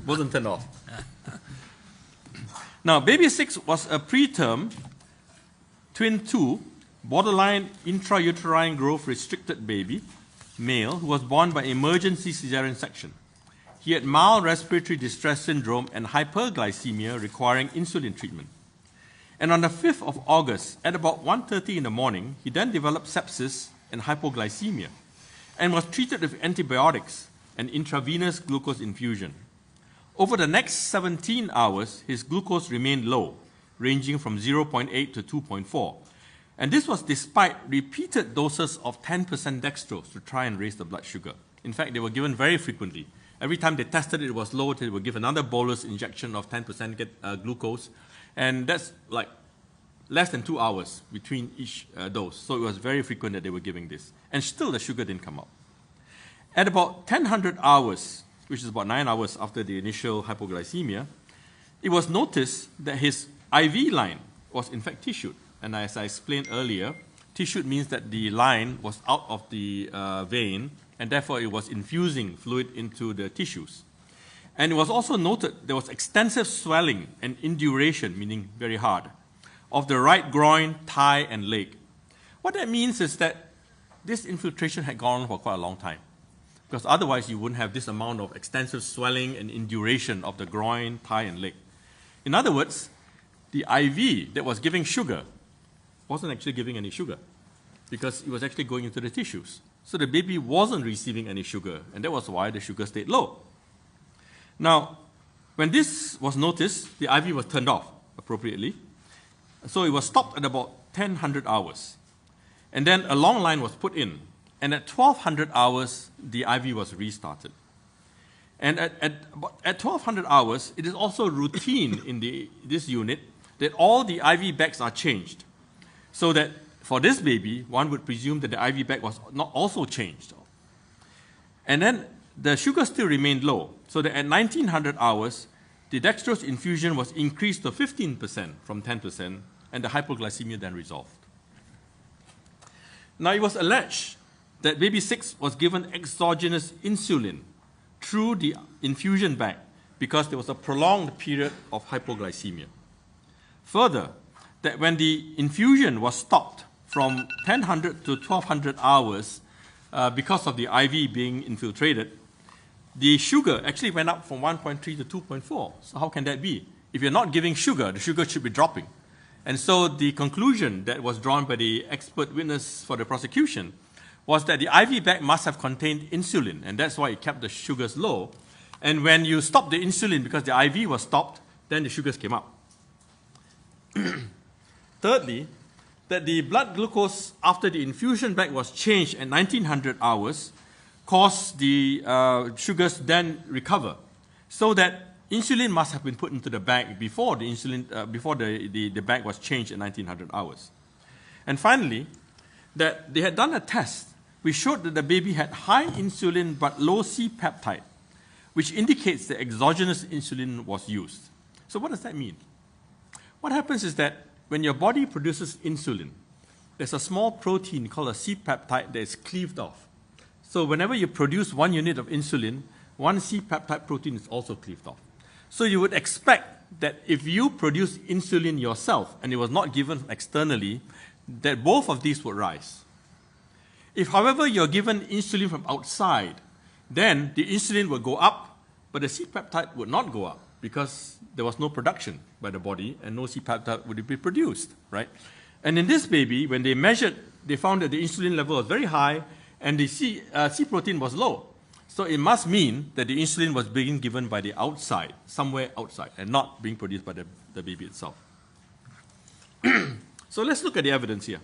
Wasn't turned off. Now, baby 6 was a preterm twin 2, borderline intrauterine growth restricted baby, male, who was born by emergency cesarean section. He had mild respiratory distress syndrome and hyperglycemia requiring insulin treatment. And on the 5th of August, at about 1:30 in the morning, he then developed sepsis and hypoglycemia and was treated with antibiotics and intravenous glucose infusion. Over the next 17 hours, his glucose remained low, ranging from 0.8 to 2.4. And this was despite repeated doses of 10% dextrose to try and raise the blood sugar. In fact, they were given very frequently. Every time they tested it was low, they would give another bolus injection of 10% glucose. And that's like less than 2 hours between each dose. So it was very frequent that they were giving this. And still the sugar didn't come up. At about 1000 hours, which is about 9 hours after the initial hypoglycemia, it was noticed that his IV line was in fact tissued. And as I explained earlier, tissued means that the line was out of the vein, and therefore it was infusing fluid into the tissues. And it was also noted there was extensive swelling and induration, meaning very hard, of the right groin, thigh, and leg. What that means is that this infiltration had gone on for quite a long time, because otherwise you wouldn't have this amount of extensive swelling and induration of the groin, thigh, and leg. In other words, the IV that was giving sugar wasn't actually giving any sugar because it was actually going into the tissues. So the baby wasn't receiving any sugar, and that was why the sugar stayed low. Now, when this was noticed, the IV was turned off appropriately. So it was stopped at about 1000 hours. And then a long line was put in. And at 1200 hours, the IV was restarted. And at 1200 hours, it is also routine in this unit that all the IV bags are changed. So that for this baby, one would presume that the IV bag was not also changed. And then the sugar still remained low. So that at 1900 hours, the dextrose infusion was increased to 15% from 10%, and the hypoglycemia then resolved. Now, it was alleged that baby 6 was given exogenous insulin through the infusion bag because there was a prolonged period of hypoglycemia. Further, that when the infusion was stopped from 1000 to 1200 hours because of the IV being infiltrated, the sugar actually went up from 1.3 to 2.4. So how can that be? If you're not giving sugar, the sugar should be dropping. And so the conclusion that was drawn by the expert witness for the prosecution was that the IV bag must have contained insulin, and that's why it kept the sugars low. And when you stop the insulin because the IV was stopped, then the sugars came up. Thirdly, that the blood glucose after the infusion bag was changed at 1900 hours caused the sugars then recover, so that insulin must have been put into the bag before the bag was changed at 1900 hours. And finally, that they had done a test which showed that the baby had high insulin but low C-peptide, which indicates that exogenous insulin was used. So what does that mean? What happens is that when your body produces insulin, there's a small protein called a C-peptide that is cleaved off. So whenever you produce 1 unit of insulin, 1 C-peptide protein is also cleaved off. So you would expect that if you produce insulin yourself and it was not given externally, that both of these would rise. If, however, you're given insulin from outside, then the insulin would go up, but the C-peptide would not go up because there was no production by the body and no C-peptide would be produced, right? And in this baby, when they measured, they found that the insulin level was very high and the C protein was low. So it must mean that the insulin was being given by the outside, somewhere outside, and not being produced by the baby itself. So let's look at the evidence here.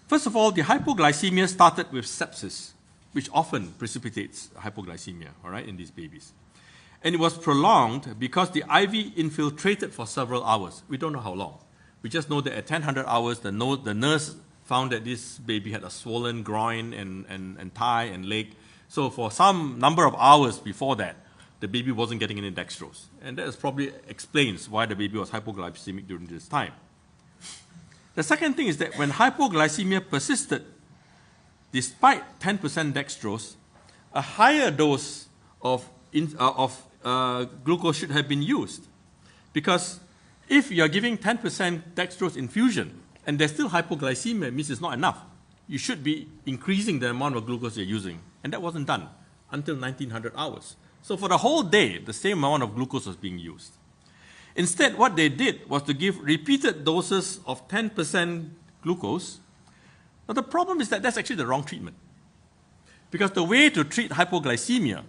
First of all, the hypoglycemia started with sepsis, which often precipitates hypoglycemia, all right, in these babies. And it was prolonged because the IV infiltrated for several hours. We don't know how long. We just know that at 1000 hours, the nurse found that this baby had a swollen groin and thigh and leg. So for some number of hours before that, the baby wasn't getting any dextrose. And that probably explains why the baby was hypoglycemic during this time. The second thing is that when hypoglycemia persisted, despite 10% dextrose, a higher dose of glucose should have been used. Because if you're giving 10% dextrose infusion, and there's still hypoglycemia, it means it's not enough. You should be increasing the amount of glucose you're using. And that wasn't done until 1900 hours. So for the whole day, the same amount of glucose was being used. Instead, what they did was to give repeated doses of 10% glucose. Now the problem is that that's actually the wrong treatment. Because the way to treat hypoglycemia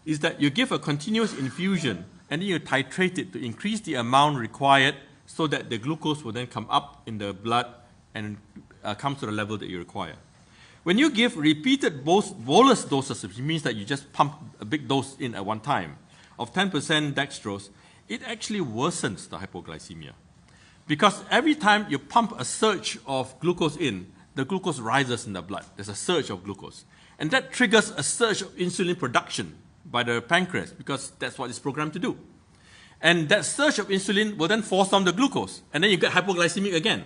is that you give a continuous infusion and then you titrate it to increase the amount required so that the glucose will then come up in the blood and come to the level that you require. When you give repeated bolus doses, which means that you just pump a big dose in at one time, of 10% dextrose, it actually worsens the hypoglycemia. Because every time you pump a surge of glucose in, the glucose rises in the blood. There's a surge of glucose. And that triggers a surge of insulin production by the pancreas, because that's what it's programmed to do. And that surge of insulin will then force down the glucose, and then you get hypoglycemic again.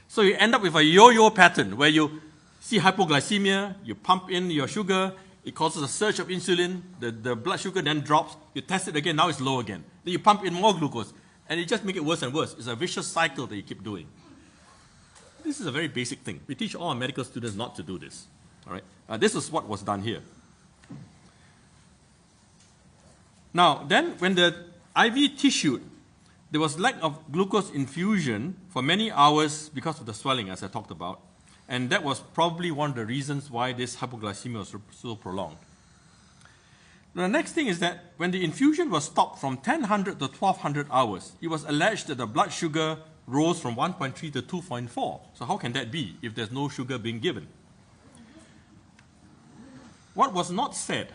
So you end up with a yo-yo pattern where you see hypoglycemia, you pump in your sugar, it causes a surge of insulin, the blood sugar then drops, you test it again, now it's low again. Then you pump in more glucose, and it just makes it worse and worse. It's a vicious cycle that you keep doing. This is a very basic thing. We teach all our medical students not to do this. All right? This is what was done here. Now, then when the IV tissued, there was lack of glucose infusion for many hours because of the swelling, as I talked about, and that was probably one of the reasons why this hypoglycemia was so prolonged. The next thing is that when the infusion was stopped from 1000 to 1200 hours, it was alleged that the blood sugar rose from 1.3 to 2.4. So how can that be if there's no sugar being given? What was not said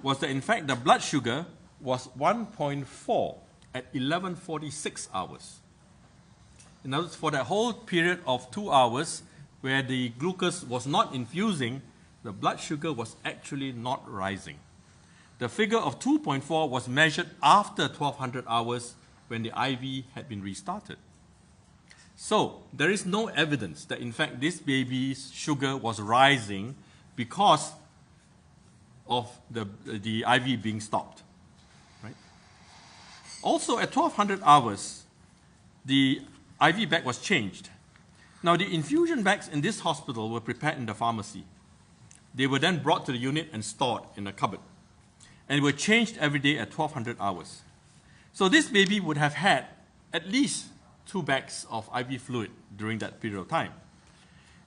was that in fact the blood sugar was 1.4 at 1146 hours. In other words, for that whole period of 2 hours where the glucose was not infusing, the blood sugar was actually not rising. The figure of 2.4 was measured after 1200 hours when the IV had been restarted. So there is no evidence that in fact this baby's sugar was rising because of the IV being stopped. Right? Also at 1200 hours, the IV bag was changed. Now the infusion bags in this hospital were prepared in the pharmacy. They were then brought to the unit and stored in a cupboard. And were changed every day at 1200 hours. So this baby would have had at least 2 bags of IV fluid during that period of time.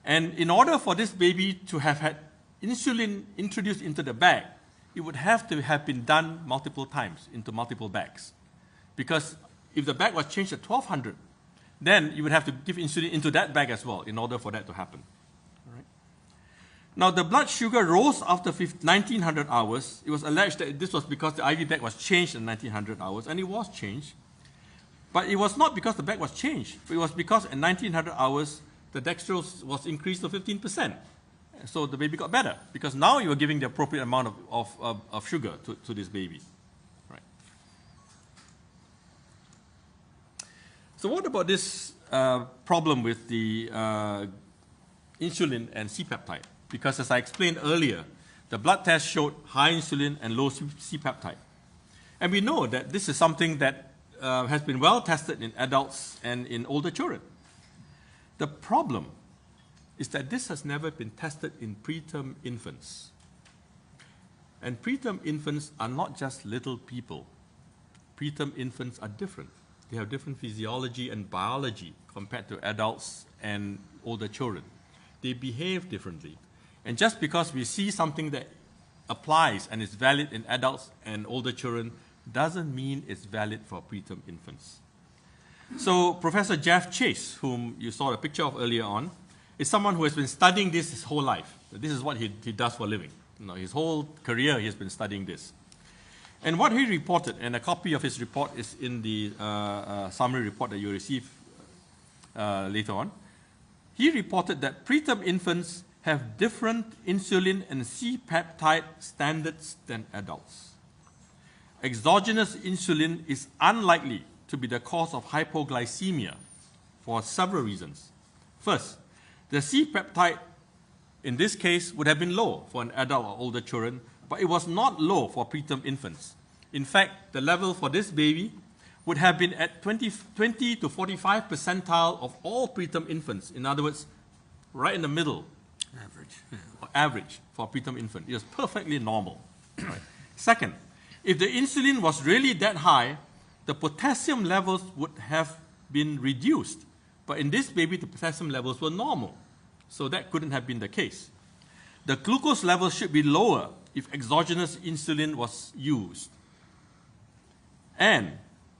And in order for this baby to have had insulin introduced into the bag, it would have to have been done multiple times into multiple bags. Because if the bag was changed at 1200, then you would have to give insulin into that bag as well in order for that to happen. Now, the blood sugar rose after 1900 hours. It was alleged that this was because the IV bag was changed in 1900 hours, and it was changed. But it was not because the bag was changed. It was because in 1900 hours, the dextrose was increased to 15%. So the baby got better, because now you were giving the appropriate amount of sugar to this baby. Right. So what about this problem with the insulin and C-peptide? Because as I explained earlier, the blood test showed high insulin and low C-peptide. And we know that this is something that has been well tested in adults and in older children. The problem is that this has never been tested in preterm infants. And preterm infants are not just little people. Preterm infants are different. They have different physiology and biology compared to adults and older children. They behave differently. And just because we see something that applies and is valid in adults and older children doesn't mean it's valid for preterm infants. So Professor Jeff Chase, whom you saw a picture of earlier on, is someone who has been studying this his whole life. This is what he does for a living. His whole career he has been studying this. And what he reported, and a copy of his report is in the summary report that you receive later on, he reported that preterm infants have different insulin and C-peptide standards than adults. Exogenous insulin is unlikely to be the cause of hypoglycemia for several reasons. First, the C-peptide in this case would have been low for an adult or older children, but it was not low for preterm infants. In fact, the level for this baby would have been at 20 to 45 percentile of all preterm infants. In other words, right in the middle. Average. Yeah. Average for a preterm infant. It was perfectly normal. Right. Second, if the insulin was really that high, the potassium levels would have been reduced. But in this baby, the potassium levels were normal. So that couldn't have been the case. The glucose levels should be lower if exogenous insulin was used. And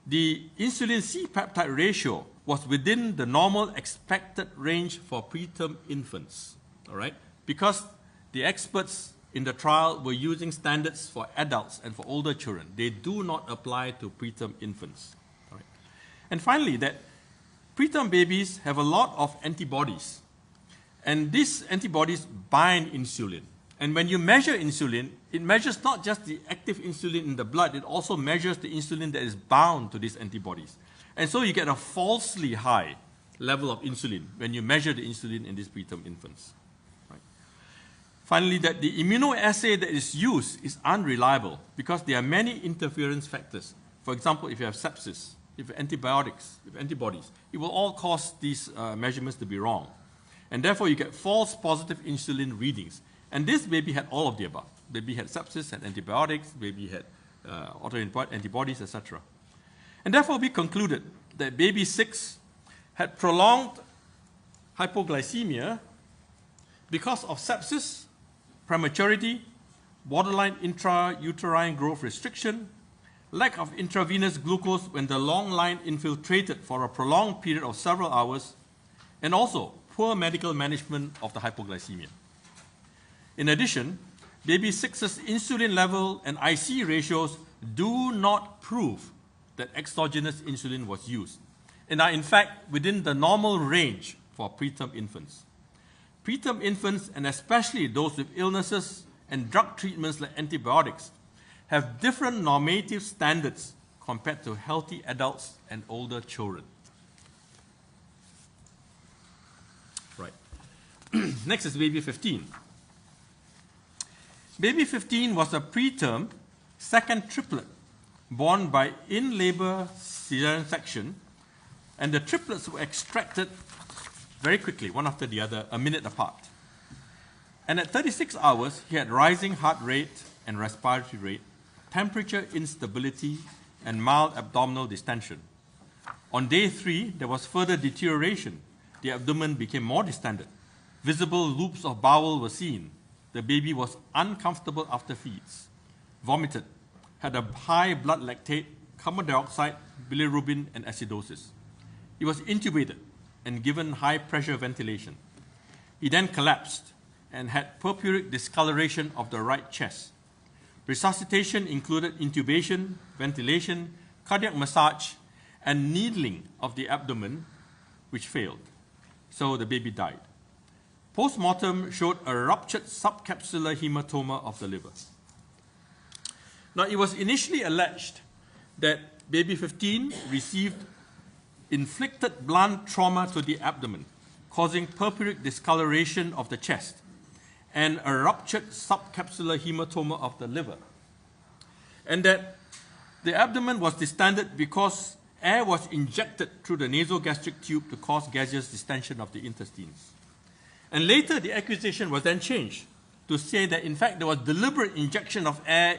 the insulin C-peptide ratio was within the normal expected range for preterm infants. All right? Because the experts in the trial were using standards for adults and for older children. They do not apply to preterm infants. All right? And finally, that preterm babies have a lot of antibodies. And these antibodies bind insulin. And when you measure insulin, it measures not just the active insulin in the blood, it also measures the insulin that is bound to these antibodies. And so you get a falsely high level of insulin when you measure the insulin in these preterm infants. Right. Finally, that the immunoassay that is used is unreliable because there are many interference factors. For example, if you have sepsis, if you have antibiotics, if antibodies, it will all cause these measurements to be wrong. And therefore, you get false positive insulin readings. And this baby had all of the above. Baby had sepsis, had antibiotics, baby had autoimmune antibodies, etc. And therefore, we concluded that baby 6 had prolonged hypoglycemia because of sepsis, prematurity, borderline intrauterine growth restriction, lack of intravenous glucose when the long line infiltrated for a prolonged period of several hours, and also poor medical management of the hypoglycemia. In addition, baby 6's insulin level and IC ratios do not prove that exogenous insulin was used, and are in fact within the normal range for preterm infants. Preterm infants, and especially those with illnesses and drug treatments like antibiotics, have different normative standards compared to healthy adults and older children. Right. Next is baby 15. Baby 15 was a preterm second triplet born by in-labor cesarean section, and the triplets were extracted very quickly, one after the other, a minute apart. And at 36 hours, he had rising heart rate and respiratory rate, temperature instability, and mild abdominal distension. On day 3, there was further deterioration. The abdomen became more distended. Visible loops of bowel were seen. The baby was uncomfortable after feeds, vomited, had a high blood lactate, carbon dioxide, bilirubin, and acidosis. He was intubated and given high-pressure ventilation. He then collapsed and had purpuric discoloration of the right chest. Resuscitation included intubation, ventilation, cardiac massage, and needling of the abdomen, which failed. So the baby died. Post-mortem showed a ruptured subcapsular hematoma of the liver. Now, it was initially alleged that baby 15 received inflicted blunt trauma to the abdomen, causing purpuric discoloration of the chest and a ruptured subcapsular hematoma of the liver, and that the abdomen was distended because air was injected through the nasogastric tube to cause gaseous distension of the intestines. And later, the accusation was then changed to say that, in fact, there was deliberate injection of air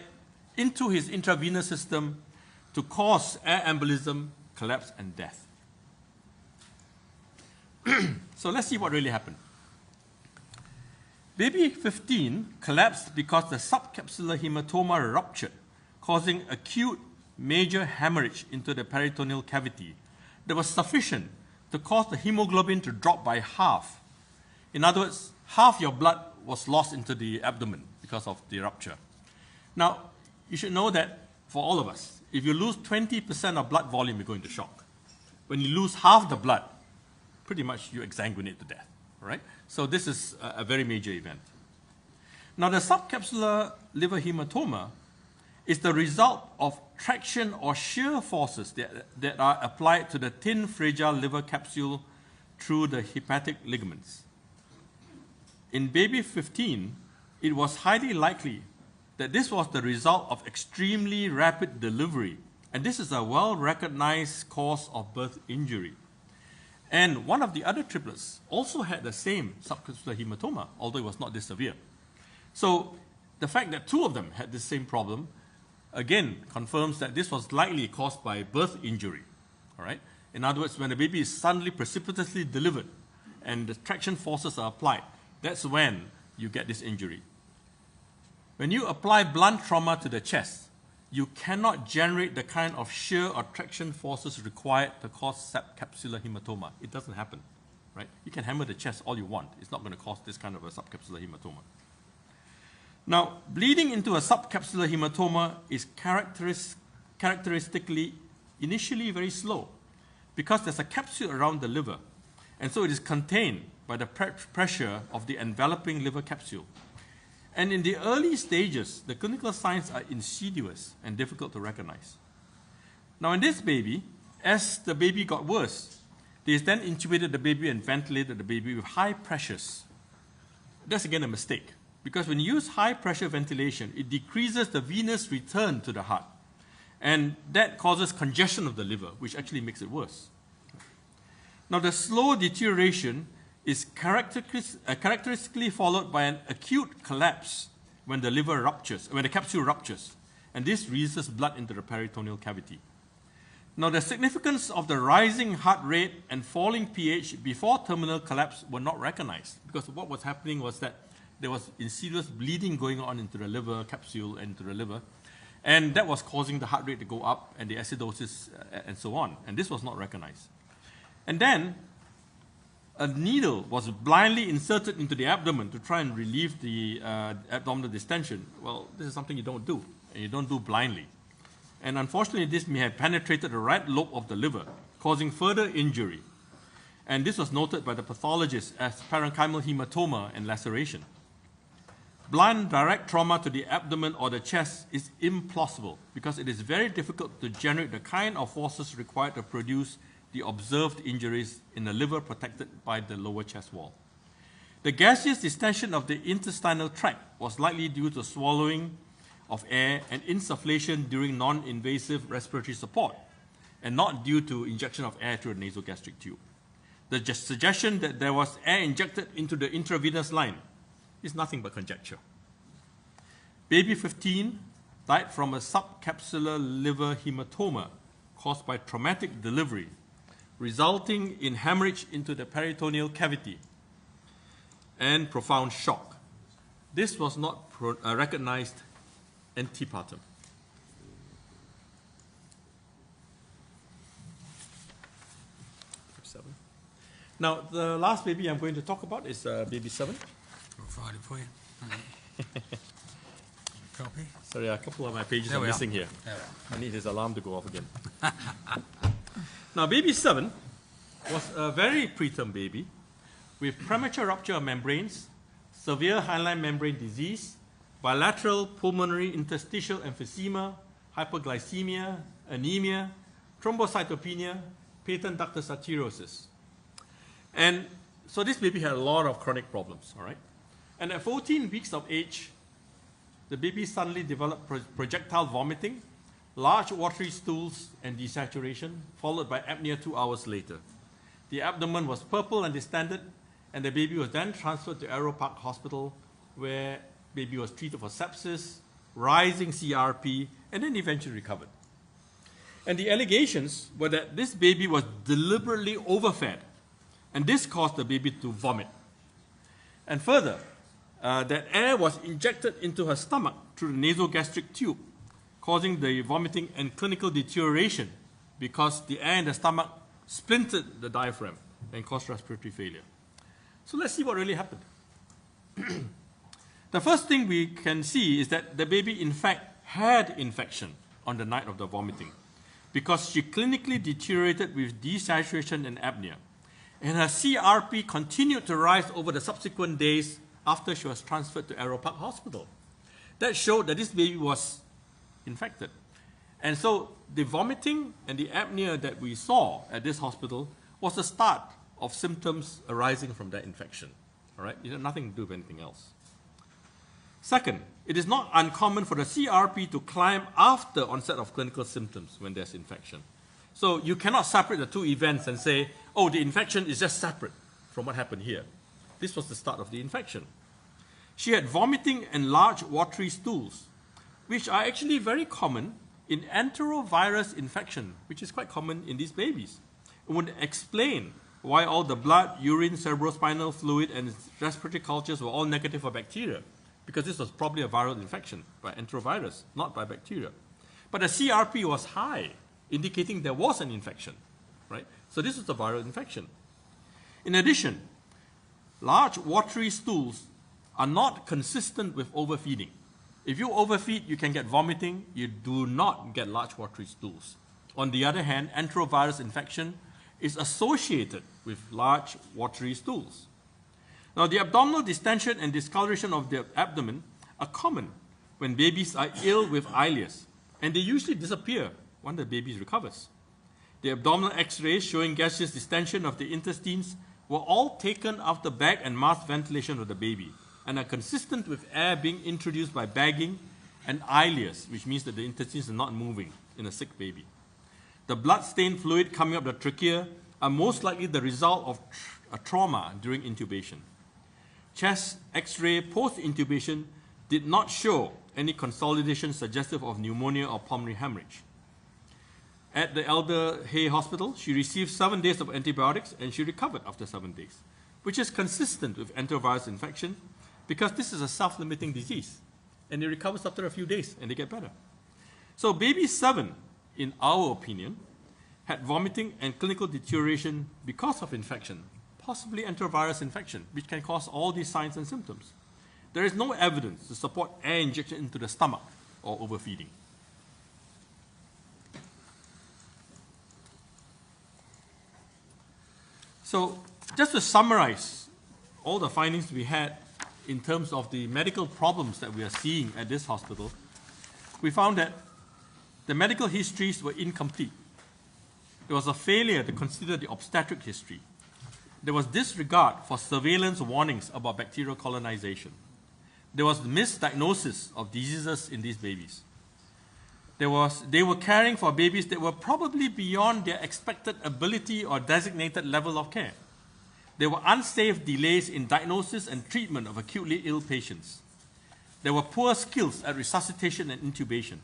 into his intravenous system to cause air embolism, collapse, and death. So let's see what really happened. Baby 15 collapsed because the subcapsular hematoma ruptured, causing acute major hemorrhage into the peritoneal cavity that was sufficient to cause the hemoglobin to drop by half. In other words, half your blood was lost into the abdomen because of the rupture. Now, you should know that for all of us, if you lose 20% of blood volume, you go into shock. When you lose half the blood, pretty much you exsanguinate to death, right? So this is a very major event. Now, the subcapsular liver hematoma is the result of traction or shear forces that are applied to the thin, fragile liver capsule through the hepatic ligaments. In baby 15, it was highly likely that this was the result of extremely rapid delivery, and this is a well-recognized cause of birth injury. And one of the other triplets also had the same subcapsular hematoma, although it was not this severe. So the fact that two of them had the same problem, again, confirms that this was likely caused by birth injury. All right? In other words, when the baby is suddenly precipitously delivered and the traction forces are applied, that's when you get this injury. When you apply blunt trauma to the chest, you cannot generate the kind of shear or traction forces required to cause subcapsular hematoma. It doesn't happen, right? You can hammer the chest all you want. It's not going to cause this kind of a subcapsular hematoma. Now, bleeding into a subcapsular hematoma is characteristically initially very slow because there's a capsule around the liver, and so it is contained by the pressure of the enveloping liver capsule. And in the early stages, the clinical signs are insidious and difficult to recognize. Now, in this baby, as the baby got worse, they then intubated the baby and ventilated the baby with high pressures. That's again a mistake, because when you use high pressure ventilation, it decreases the venous return to the heart, and that causes congestion of the liver, which actually makes it worse. Now, the slow deterioration is characteristically followed by an acute collapse when the liver ruptures, when the capsule ruptures, and this releases blood into the peritoneal cavity. Now, the significance of the rising heart rate and falling pH before terminal collapse were not recognized, because what was happening was that there was insidious bleeding going on into the liver capsule and into the liver, and that was causing the heart rate to go up and the acidosis and so on, and this was not recognized. And then a needle was blindly inserted into the abdomen to try and relieve the abdominal distension. Well, this is something you don't do, and you don't do blindly. And unfortunately, this may have penetrated the right lobe of the liver, causing further injury. And this was noted by the pathologist as parenchymal hematoma and laceration. Blunt direct trauma to the abdomen or the chest is implausible because it is very difficult to generate the kind of forces required to produce the observed injuries in the liver protected by the lower chest wall. The gaseous distension of the intestinal tract was likely due to swallowing of air and insufflation during non-invasive respiratory support, and not due to injection of air through a nasogastric tube. The suggestion that there was air injected into the intravenous line is nothing but conjecture. Baby 15 died from a subcapsular liver hematoma caused by traumatic delivery, resulting in hemorrhage into the peritoneal cavity and profound shock. This was not recognized antepartum. Now, the last baby I'm going to talk about is baby 7. I'll find it for you. Copy. Sorry, a couple of my pages are missing here. I need his alarm to go off again. Now, baby 7 was a very preterm baby with premature rupture of membranes, severe hyaline membrane disease, bilateral pulmonary interstitial emphysema, hyperglycemia, anemia, thrombocytopenia, patent ductus arteriosus. And so this baby had a lot of chronic problems, all right? And at 14 weeks of age, the baby suddenly developed projectile vomiting, large watery stools and desaturation, followed by apnea 2 hours later. The abdomen was purple and distended, and the baby was then transferred to Arrow Park Hospital, where baby was treated for sepsis, rising CRP, and then eventually recovered. And the allegations were that this baby was deliberately overfed, and this caused the baby to vomit. And further, that air was injected into her stomach through the nasogastric tube, causing the vomiting and clinical deterioration because the air in the stomach splintered the diaphragm and caused respiratory failure. So let's see what really happened. The first thing we can see is that the baby in fact had infection on the night of the vomiting because she clinically deteriorated with desaturation and apnea. And her CRP continued to rise over the subsequent days after she was transferred to Arrow Park Hospital. That showed that this baby was infected. And so the vomiting and the apnea that we saw at this hospital was the start of symptoms arising from that infection. All right? It had nothing to do with anything else. Second, it is not uncommon for the CRP to climb after onset of clinical symptoms when there's infection. So you cannot separate the two events and say, oh, the infection is just separate from what happened here. This was the start of the infection. She had vomiting and large watery stools, which are actually very common in enterovirus infection, which is quite common in these babies. It would explain why all the blood, urine, cerebrospinal fluid, and respiratory cultures were all negative for bacteria, because this was probably a viral infection by enterovirus, not by bacteria. But the CRP was high, indicating there was an infection, right? So this was a viral infection. In addition, large watery stools are not consistent with overfeeding. If you overfeed, you can get vomiting. You do not get large watery stools. On the other hand, enterovirus infection is associated with large watery stools. Now, the abdominal distension and discoloration of the abdomen are common when babies are ill with ileus, and they usually disappear when the baby recovers. The abdominal x-rays showing gaseous distension of the intestines were all taken after bag and mask ventilation of the baby and are consistent with air being introduced by bagging and ileus, which means that the intestines are not moving in a sick baby. The blood-stained fluid coming up the trachea are most likely the result of a trauma during intubation. Chest x-ray post-intubation did not show any consolidation suggestive of pneumonia or pulmonary hemorrhage. at the Elder Hay Hospital. She received 7 days of antibiotics and she recovered after 7 days, which is consistent with enterovirus infection because this is a self-limiting disease and it recovers after a few days and they get better. So baby 7, in our opinion, had vomiting and clinical deterioration because of infection, possibly enterovirus infection, which can cause all these signs and symptoms. There is no evidence to support air injection into the stomach or overfeeding. So just to summarize all the findings we had in terms of the medical problems that we are seeing at this hospital, we found that the medical histories were incomplete. There was a failure to consider the obstetric history. There was disregard for surveillance warnings about bacterial colonization. There was misdiagnosis of diseases in these babies. They were caring for babies that were probably beyond their expected ability or designated level of care. There were unsafe delays in diagnosis and treatment of acutely ill patients. There were poor skills at resuscitation and intubation.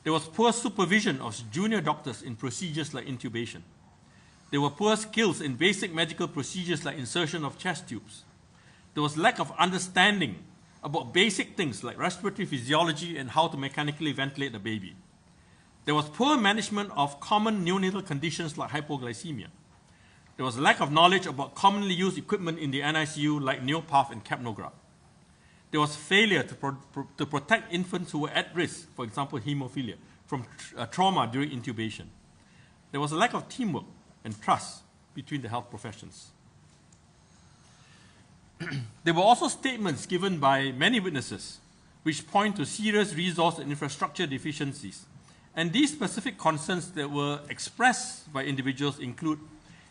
There was poor supervision of junior doctors in procedures like intubation. There were poor skills in basic medical procedures like insertion of chest tubes. There was lack of understanding about basic things like respiratory physiology and how to mechanically ventilate the baby. There was poor management of common neonatal conditions like hypoglycemia. There was lack of knowledge about commonly used equipment in the NICU like Neopath and capnograph. There was failure to protect infants who were at risk, for example, hemophilia, from trauma during intubation. There was a lack of teamwork and trust between the health professions. There were also statements given by many witnesses which point to serious resource and infrastructure deficiencies. And these specific concerns that were expressed by individuals include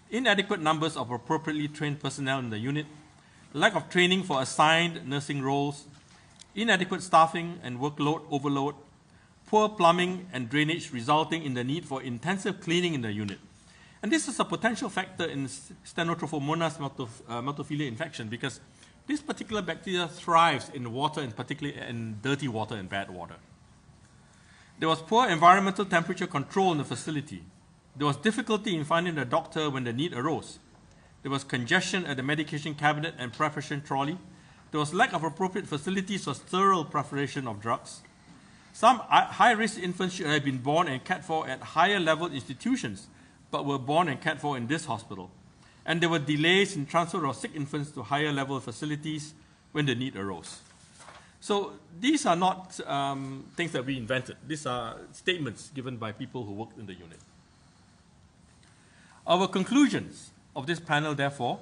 inadequate numbers of appropriately trained personnel in the unit, lack of training for assigned nursing roles, inadequate staffing and workload overload, poor plumbing and drainage resulting in the need for intensive cleaning in the unit. And this is a potential factor in Stenotrophomonas maltophilia infection because this particular bacteria thrives in water, and particularly in dirty water and bad water. There was poor environmental temperature control in the facility. There was difficulty in finding a doctor when the need arose. There was congestion at the medication cabinet and preparation trolley. There was lack of appropriate facilities for sterile preparation of drugs. Some high-risk infants should have been born and cared for at higher-level institutions, but were born and cared for in this hospital. And there were delays in transfer of sick infants to higher-level facilities when the need arose. So these are not things that we invented. These are statements given by people who worked in the unit. Our conclusions of this panel, therefore,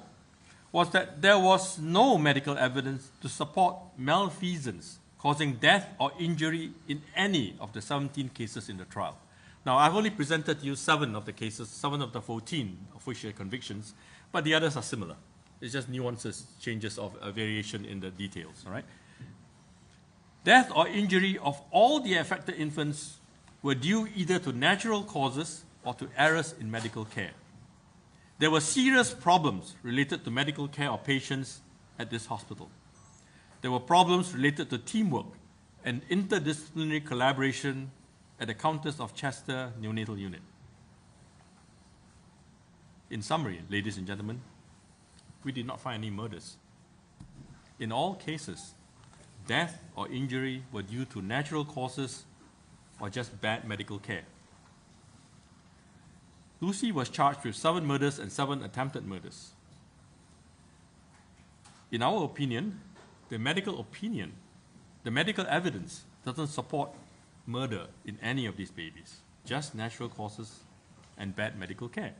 was that there was no medical evidence to support malfeasance causing death or injury in any of the 17 cases in the trial. Now, I've only presented you 7 of the cases, 7 of the 14 official convictions, but the others are similar. It's just nuances, changes of variation in the details, all right? Death or injury of all the affected infants were due either to natural causes or to errors in medical care. There were serious problems related to medical care of patients at this hospital. There were problems related to teamwork and interdisciplinary collaboration at the Countess of Chester Neonatal Unit. In summary, ladies and gentlemen, we did not find any murders. In all cases, death or injury were due to natural causes or just bad medical care. Lucy was charged with 7 murders and 7 attempted murders. In our opinion, the medical evidence doesn't support murder in any of these babies, just natural causes and bad medical care.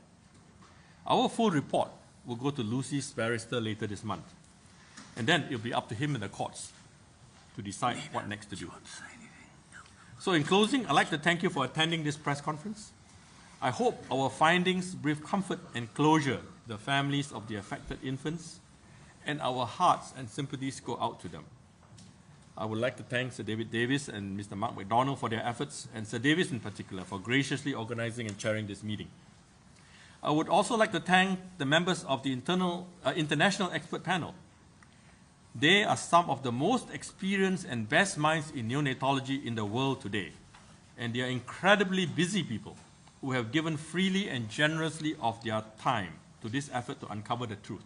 Our full report will go to Lucy's barrister later this month, and then it'll be up to him and the courts to decide what next to do. So in closing, I'd like to thank you for attending this press conference. I hope our findings bring comfort and closure to the families of the affected infants, and our hearts and sympathies go out to them. I would like to thank Sir David Davis and Mr. Mark McDonald for their efforts, and Sir Davis in particular for graciously organizing and chairing this meeting. I would also like to thank the members of the international expert panel. They are some of the most experienced and best minds in neonatology in the world today, and they are incredibly busy people who who have given freely and generously of their time to this effort to uncover the truth.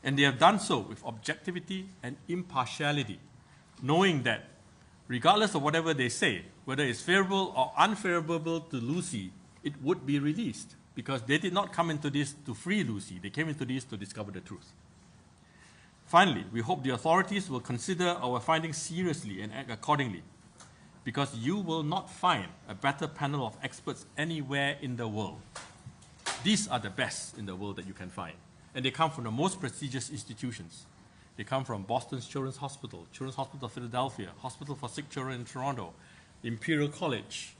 And they have done so with objectivity and impartiality, knowing that regardless of whatever they say, whether it's favorable or unfavorable to Lucy, it would be released, because they did not come into this to free Lucy. They came into this to discover the truth. Finally, we hope the authorities will consider our findings seriously and act accordingly, because you will not find a better panel of experts anywhere in the world. These are the best in the world that you can find, and they come from the most prestigious institutions. They come from Boston's Children's Hospital, Children's Hospital of Philadelphia, Hospital for Sick Children in Toronto, Imperial College,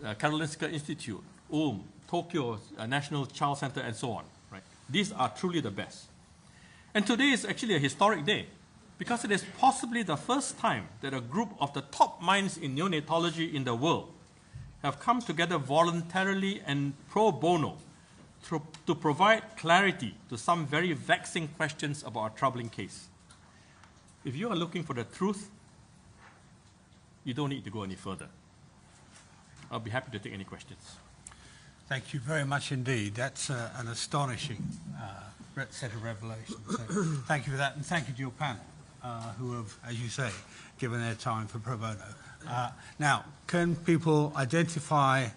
Karolinska Institute, Ulm, Tokyo National Child Center, and so on. Right? These are truly the best. And today is actually a historic day, because it is possibly the first time that a group of the top minds in neonatology in the world have come together voluntarily and pro bono to provide clarity to some very vexing questions about a troubling case. If you are looking for the truth, you don't need to go any further. I'll be happy to take any questions. Thank you very much indeed. That's an astonishing set of revelations. So thank you for that, and thank you to your panel, who have, as you say, given their time for pro bono. Now, can people identify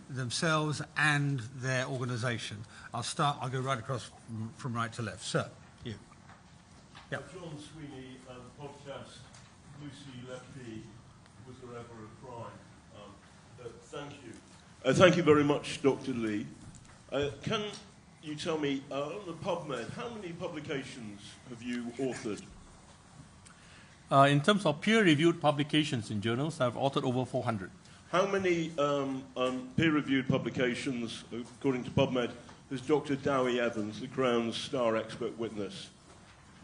themselves and their organisation? I'll go right across from right to left. Sir, you. Yep. John Sweeney, podcast Lucy Letby, Was There Ever a Crime? Thank you. Thank you very much, Dr. Lee. Can you tell me, on the PubMed, how many publications have you authored? In terms of peer-reviewed publications in journals, I've authored over 400. How many peer-reviewed publications, according to PubMed, has Dr. Dowie Evans, the Crown's star expert witness?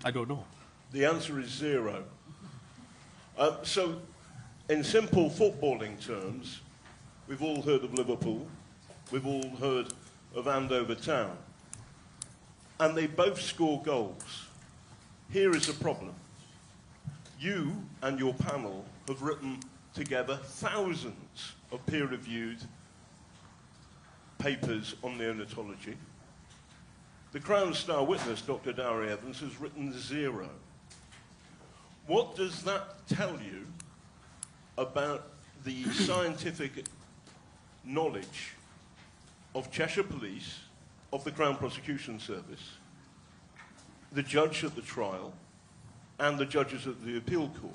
I don't know. The answer is 0. So, in simple footballing terms, we've all heard of Liverpool, we've all heard of Andover Town, and they both score goals. Here is the problem. You and your panel have written together thousands of peer-reviewed papers on neonatology. The Crown star witness, Dr. Dowie Evans, has written 0. What does that tell you about the scientific knowledge of Cheshire Police, of the Crown Prosecution Service, the judge at the trial, and the judges at the appeal court,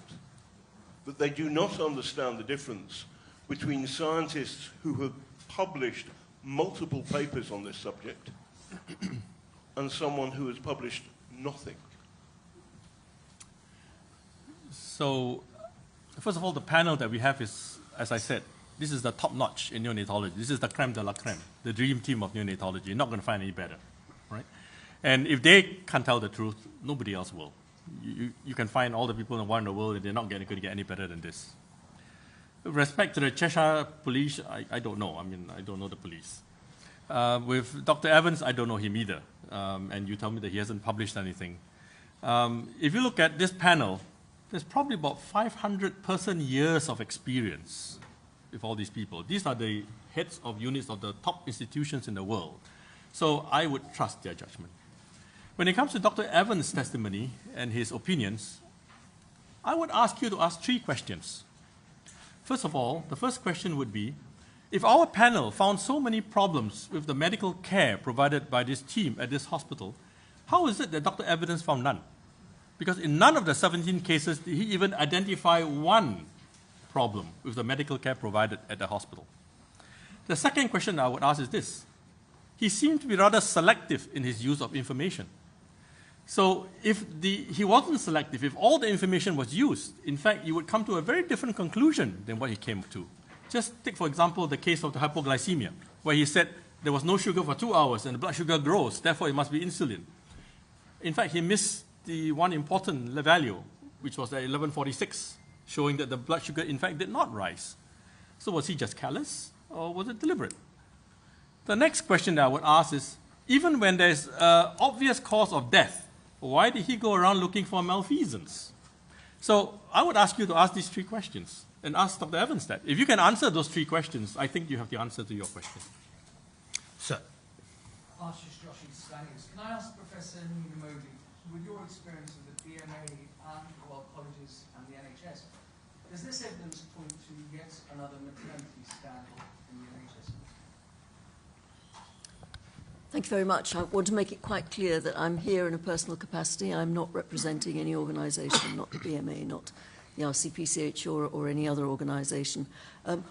that they do not understand the difference between scientists who have published multiple papers on this subject and someone who has published nothing? So, first of all, the panel that we have is, as I said, this is the top notch in neonatology. This is the creme de la creme, the dream team of neonatology. You're not going to find any better, right? And if they can't tell the truth, nobody else will. You can find all the people in the world, and they're not going to get any better than this. With respect to the Cheshire Police, I don't know. I mean, I don't know the police. With Dr. Evans, I don't know him either. And you tell me that he hasn't published anything. If you look at this panel, there's probably about 500 person-years of experience with all these people. These are the heads of units of the top institutions in the world. So I would trust their judgment. When it comes to Dr. Evans' testimony and his opinions, I would ask you to ask 3 questions. First of all, the first question would be, if our panel found so many problems with the medical care provided by this team at this hospital, how is it that Dr. Evans found none? Because in none of the 17 cases did he even identify one problem with the medical care provided at the hospital. The second question I would ask is this. He seemed to be rather selective in his use of information. So if he wasn't selective, if all the information was used, in fact, you would come to a very different conclusion than what he came to. Just take, for example, the case of the hypoglycemia, where he said there was no sugar for 2 hours and the blood sugar grows, therefore it must be insulin. In fact, he missed the one important value, which was at 1146, showing that the blood sugar, in fact, did not rise. So was he just careless, or was it deliberate? The next question that I would ask is, even when there's an obvious cause of death, why did he go around looking for malfeasance? So I would ask you to ask these 3 questions. and ask Dr. Evans that. If you can answer those three questions, I think you have the answer to your question. Sir. Can I ask Professor Ninamobi, with your experience of the BMA and colleges and the NHS, does this evidence point to yet another maternity scandal in the NHS? Thank you very much. I want to make it quite clear that I'm here in a personal capacity. I'm not representing any organisation, not the BMA, not the RCPCH or any other organisation.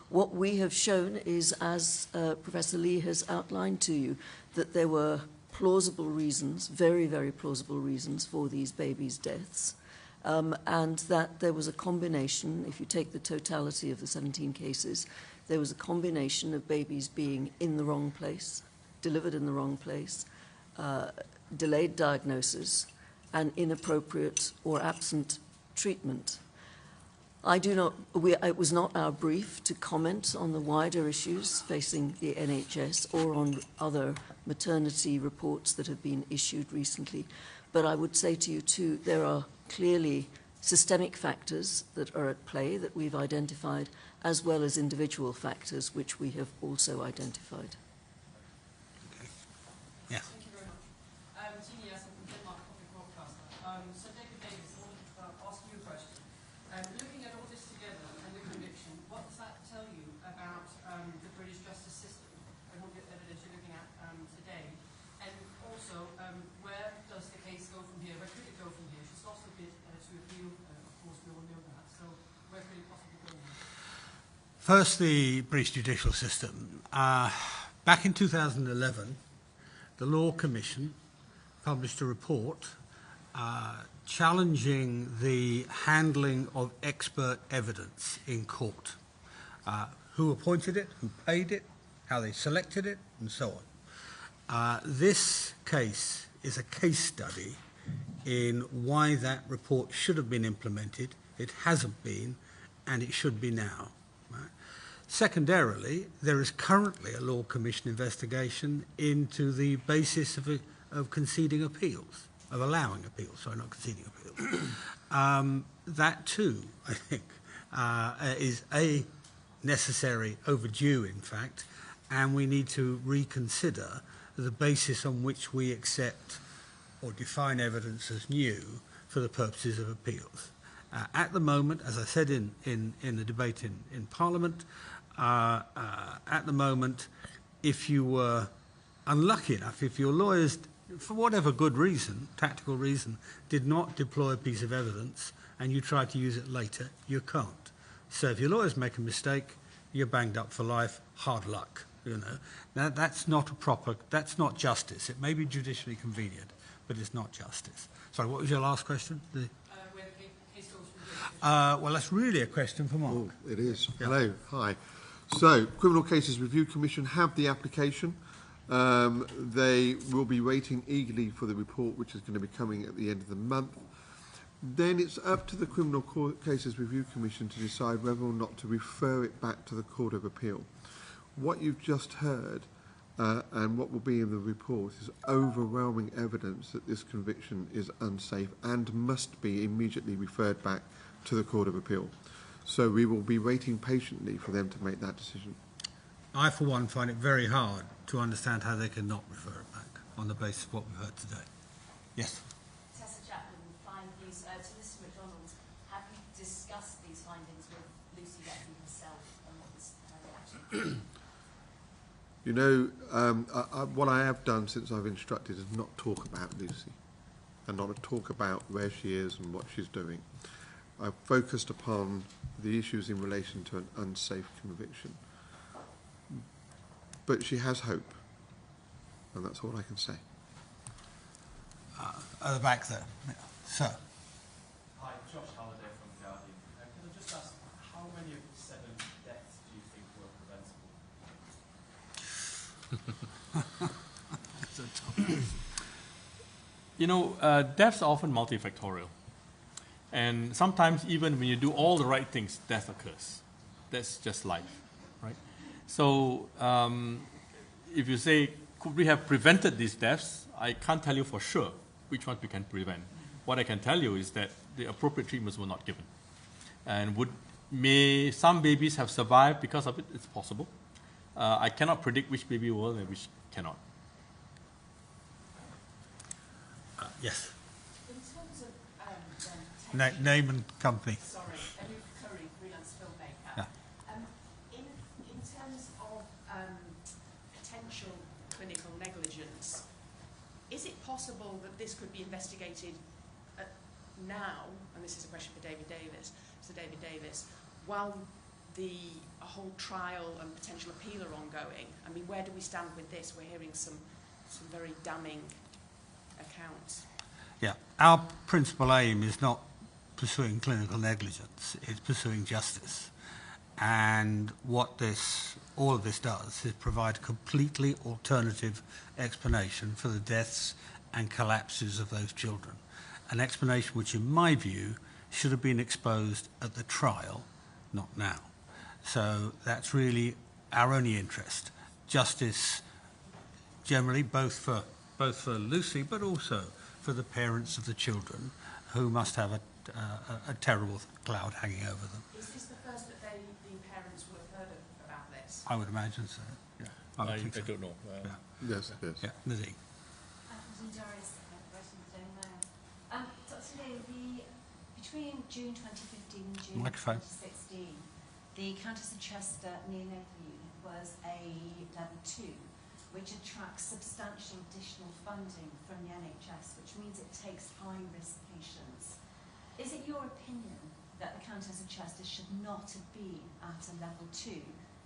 What we have shown is, as Professor Lee has outlined to you, that there were plausible reasons, very, very plausible reasons for these babies' deaths, and that there was a combination, if you take the totality of the 17 cases, there was a combination of babies being in the wrong place, delivered in the wrong place, delayed diagnosis, and inappropriate or absent treatment. It was not our brief to comment on the wider issues facing the NHS or on other maternity reports that have been issued recently. But I would say to you too, there are clearly systemic factors that are at play that we've identified, as well as individual factors which we have also identified. Okay. Yeah. Thank you very much. Tina Yassen from Denmark Public Broadcaster. So David Davis, I wanted to ask you a question. Looking at all this together and the conviction, what does that tell you about the British justice system and what the evidence you're looking at today? And also, where does the case go from here? Where could it go from here? She's lost a bit to appeal, of course, we all know that. So where could it possibly go now? First, the British judicial system. Back in 2011, the Law Commission published a report challenging the handling of expert evidence in court. Who appointed it, who paid it, how they selected it, and so on. This case is a case study in why that report should have been implemented. It hasn't been, and it should be now. Right? Secondarily, there is currently a Law Commission investigation into the basis of conceding appeals. Of allowing appeals, sorry, not conceding appeals. That too, I think, is necessary, overdue in fact, and we need to reconsider the basis on which we accept or define evidence as new for the purposes of appeals. At the moment, as I said in the debate in Parliament, at the moment, if you were unlucky enough, if your lawyers, for whatever good reason, tactical reason, did not deploy a piece of evidence and you try to use it later, you can't. So if your lawyers make a mistake, you're banged up for life, hard luck, you know. Now, that's not that's not justice. It may be judicially convenient, but it's not justice. Sorry, what was your last question? Where the case goes from here? Well, that's really a question for Mark. Oh, it is. Yeah. Hello, hi. So, Criminal Cases Review Commission have the application. They will be waiting eagerly for the report, which is going to be coming at the end of the month. Then it's up to the Criminal Cases Review Commission to decide whether or not to refer it back to the Court of Appeal. What you've just heard and what will be in the report is overwhelming evidence that this conviction is unsafe and must be immediately referred back to the Court of Appeal. So we will be waiting patiently for them to make that decision. I, for one, find it very hard to understand how they cannot refer it back on the basis of what we've heard today. Yes? Tessa Chapman, Flying News. To Mr MacDonald, have you discussed these findings with Lucy Letby herself and what was her reaction? You know, what I have done since I've instructed is not talk about Lucy and not talk about where she is and what she's doing. I've focused upon the issues in relation to an unsafe conviction. But she has hope, and that's all I can say. At the back there. Sir. Hi, Josh Halliday from The Guardian. Can I just ask, how many of the 7 deaths do you think were preventable? That's a tough one. You know, deaths are often multifactorial. And sometimes even when you do all the right things, death occurs. That's just life, right? So if you say, could we have prevented these deaths? I can't tell you for sure which ones we can prevent. What I can tell you is that the appropriate treatments were not given. And would May some babies have survived because of it? It's possible. I cannot predict which baby will and which cannot. Yes. In terms of Name and company. Sorry, Luke Curry, freelance filmmaker. Yeah. In terms of potential clinical negligence, is it possible that this could be investigated now, and this is a question for David Davis, Sir David Davis, while a whole trial and potential appeal are ongoing? I mean, where do we stand with this? We're hearing some very damning accounts. Yeah, our principal aim is not pursuing clinical negligence, it's pursuing justice. And what all of this does is provide a completely alternative explanation for the deaths and collapses of those children. An explanation which, in my view, should have been exposed at the trial, not now. So that's really our only interest. Justice generally, both for Lucy, but also for the parents of the children who must have a terrible cloud hanging over them. Is this the first that the parents would have heard about this? I would imagine so. Yeah, I think so. don't know. Yes, yes. Yeah, Nadine. Dr. Lee, between June 2015 and June Microphone. 2016, the Countess of Chester Neonatal Unit was a level 2, which attracts substantial additional funding from the NHS, which means it takes high-risk patients. Is it your opinion that the Countess of Chester should not have been at a level 2,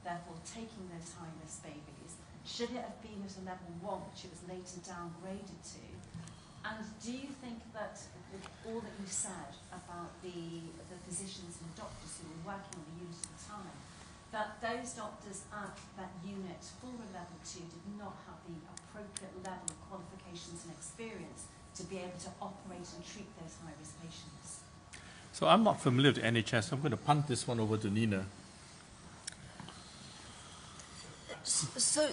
therefore taking those high-risk babies? Should it have been at a level 1, which it was later downgraded to? And do you think that with all that you said about the physicians and the doctors who were working on the unit at the time, that those doctors at that unit for a level 2 did not have the appropriate level of qualifications and experience to be able to operate and treat those high-risk patients? So I'm not familiar with the NHS. I'm going to punt this one over to Nina. So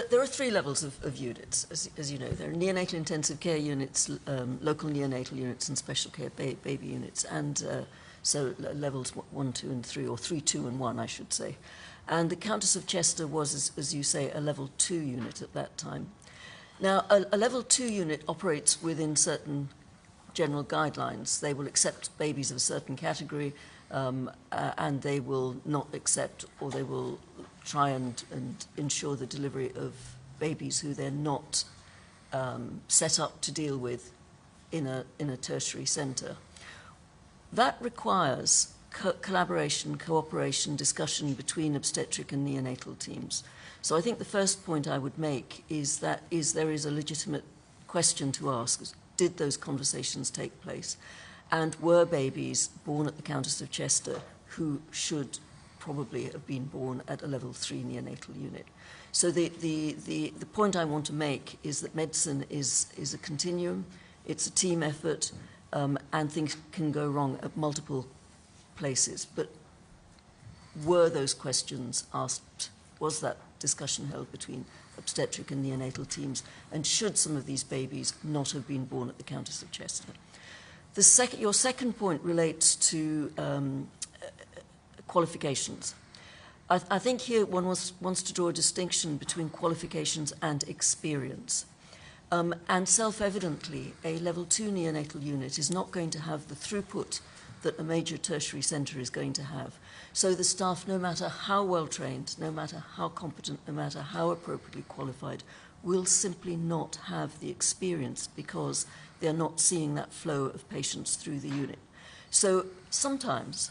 there are 3 levels of units, as you know. There are neonatal intensive care units, local neonatal units, and special care baby units. And so levels 1, 2, and 3, or 3, 2, and 1, I should say. And the Countess of Chester was, as you say, a level 2 unit at that time. Now, a level 2 unit operates within certain general guidelines. They will accept babies of a certain category, and they will not accept, or they will try and ensure the delivery of babies who they're not set up to deal with in a tertiary centre. That requires collaboration, cooperation, discussion between obstetric and neonatal teams. So I think the first point I would make is that there is a legitimate question to ask. Did those conversations take place? And were babies born at the Countess of Chester who should probably have been born at a level 3 neonatal unit? So the point I want to make is that medicine is a continuum, it's a team effort, and things can go wrong at multiple places. But were those questions asked? Was that discussion held between obstetric and neonatal teams? And should some of these babies not have been born at the Countess of Chester? Your second point relates to qualifications. I think here one wants to draw a distinction between qualifications and experience. And self-evidently, a level 2 neonatal unit is not going to have the throughput that a major tertiary centre is going to have. So the staff, no matter how well trained, no matter how competent, no matter how appropriately qualified, will simply not have the experience because they're not seeing that flow of patients through the unit. So sometimes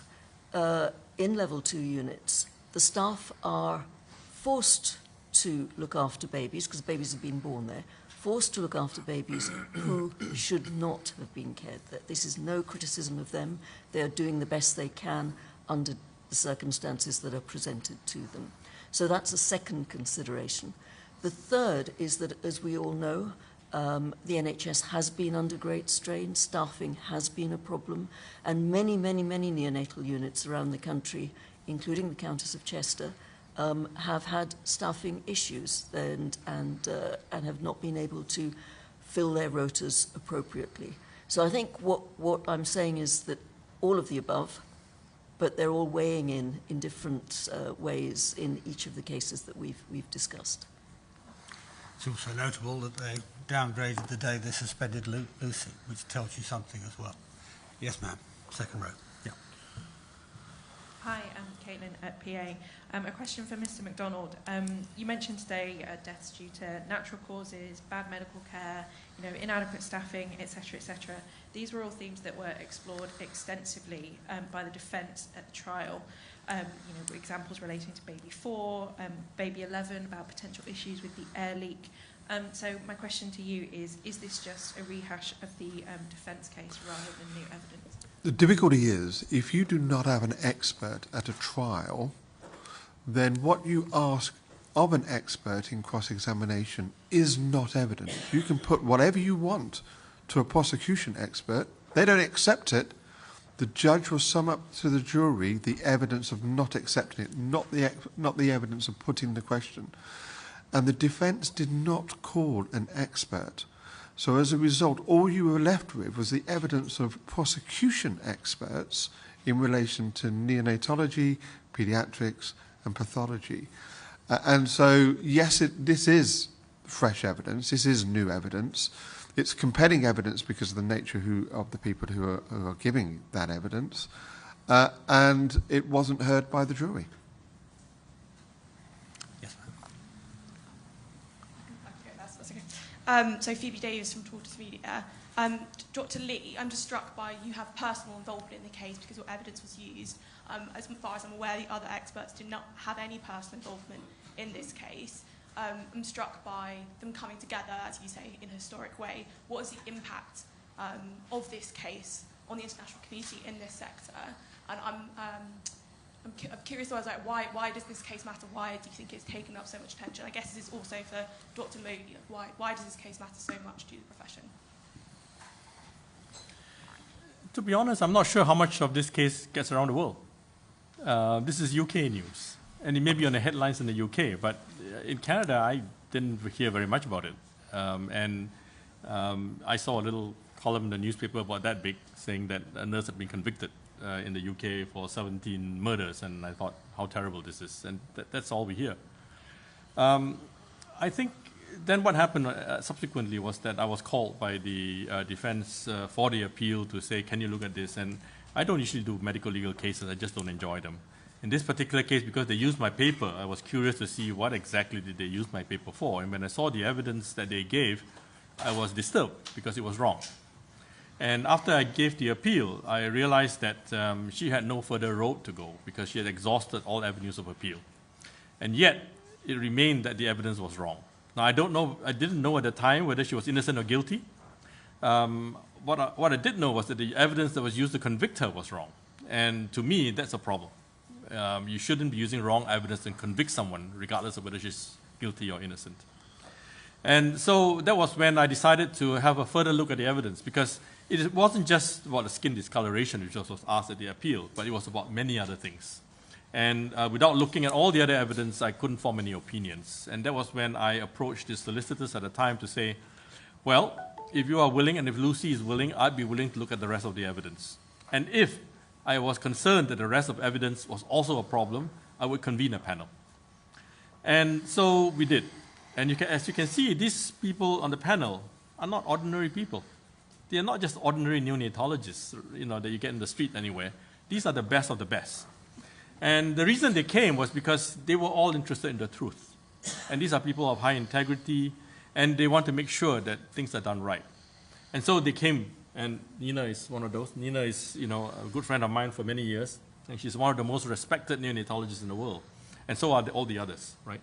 in level 2 units, the staff are forced to look after babies, because babies have been born there, forced to look after babies who should not have been cared for. This is no criticism of them. They are doing the best they can under the circumstances that are presented to them. So that's a second consideration. The third is that, as we all know, the NHS has been under great strain, staffing has been a problem, and many, many, many neonatal units around the country, including the Countess of Chester, have had staffing issues and have not been able to fill their rotas appropriately. So I think what I'm saying is that all of the above, but they're all weighing in different ways in each of the cases that we've discussed. It's also notable that they downgraded the day they suspended Lucy, which tells you something as well. Yes, ma'am. Second row. Yeah. Hi, I'm Caitlin at PA. A question for Mr. MacDonald. You mentioned today deaths due to natural causes, bad medical care, inadequate staffing, etc., etc. These were all themes that were explored extensively by the defence at the trial. Examples relating to baby 4, baby 11, about potential issues with the air leak. So my question to you is this just a rehash of the defence case rather than new evidence? The difficulty is, if you do not have an expert at a trial, then what you ask of an expert in cross-examination is not evidence. You can put whatever you want to a prosecution expert. They don't accept it. The judge will sum up to the jury the evidence of not accepting it, not the evidence of putting the question. And the defence did not call an expert. So as a result, all you were left with was the evidence of prosecution experts in relation to neonatology, paediatrics, and pathology. And so, yes, this is fresh evidence. This is new evidence. It's compelling evidence because of the nature of the people who are giving that evidence. And it wasn't heard by the jury. Yes, ma'am. Okay, that's okay. So Phoebe Davis from Tortoise Media. Dr. Lee, I'm just struck by you have personal involvement in the case because your evidence was used. As far as I'm aware, the other experts did not have any personal involvement in this case. I'm struck by them coming together, as you say, in a historic way. What is the impact of this case on the international community in this sector? And I'm curious, though, why does this case matter? Why do you think it's taken up so much attention? I guess this is also for Dr. Moody. Why does this case matter so much to the profession? To be honest, I'm not sure how much of this case gets around the world. This is UK news, and it may be on the headlines in the UK, but in Canada, I didn't hear very much about it. I saw a little column in the newspaper about that big, saying that a nurse had been convicted in the UK for 17 murders, and I thought, how terrible this is, and that's all we hear. I think then what happened subsequently was that I was called by the defense for the appeal to say, can you look at this? And I don't usually do medical legal cases, I just don't enjoy them. In this particular case, because they used my paper, I was curious to see what exactly did they use my paper for. And when I saw the evidence that they gave, I was disturbed because it was wrong. And after I gave the appeal, I realized that she had no further road to go because she had exhausted all avenues of appeal. And yet, it remained that the evidence was wrong. Now, I didn't know at the time whether she was innocent or guilty. What I did know was that the evidence that was used to convict her was wrong. And to me, that's a problem. You shouldn't be using wrong evidence to convict someone, regardless of whether she's guilty or innocent. And so that was when I decided to have a further look at the evidence, because it wasn't just about the skin discoloration, which was asked at the appeal, but it was about many other things. And without looking at all the other evidence, I couldn't form any opinions. And that was when I approached the solicitors at the time to say, well, if you are willing and if Lucy is willing, I'd be willing to look at the rest of the evidence. And if I was concerned that the rest of evidence was also a problem, I would convene a panel. And so we did. And as you can see, these people on the panel are not ordinary people. They are not just ordinary neonatologists, that you get in the street anywhere. These are the best of the best. And the reason they came was because they were all interested in the truth. And these are people of high integrity, and they want to make sure that things are done right. And so they came, and Nina is one of those. Nina is, a good friend of mine for many years, and she's one of the most respected neonatologists in the world. And so are all the others, right?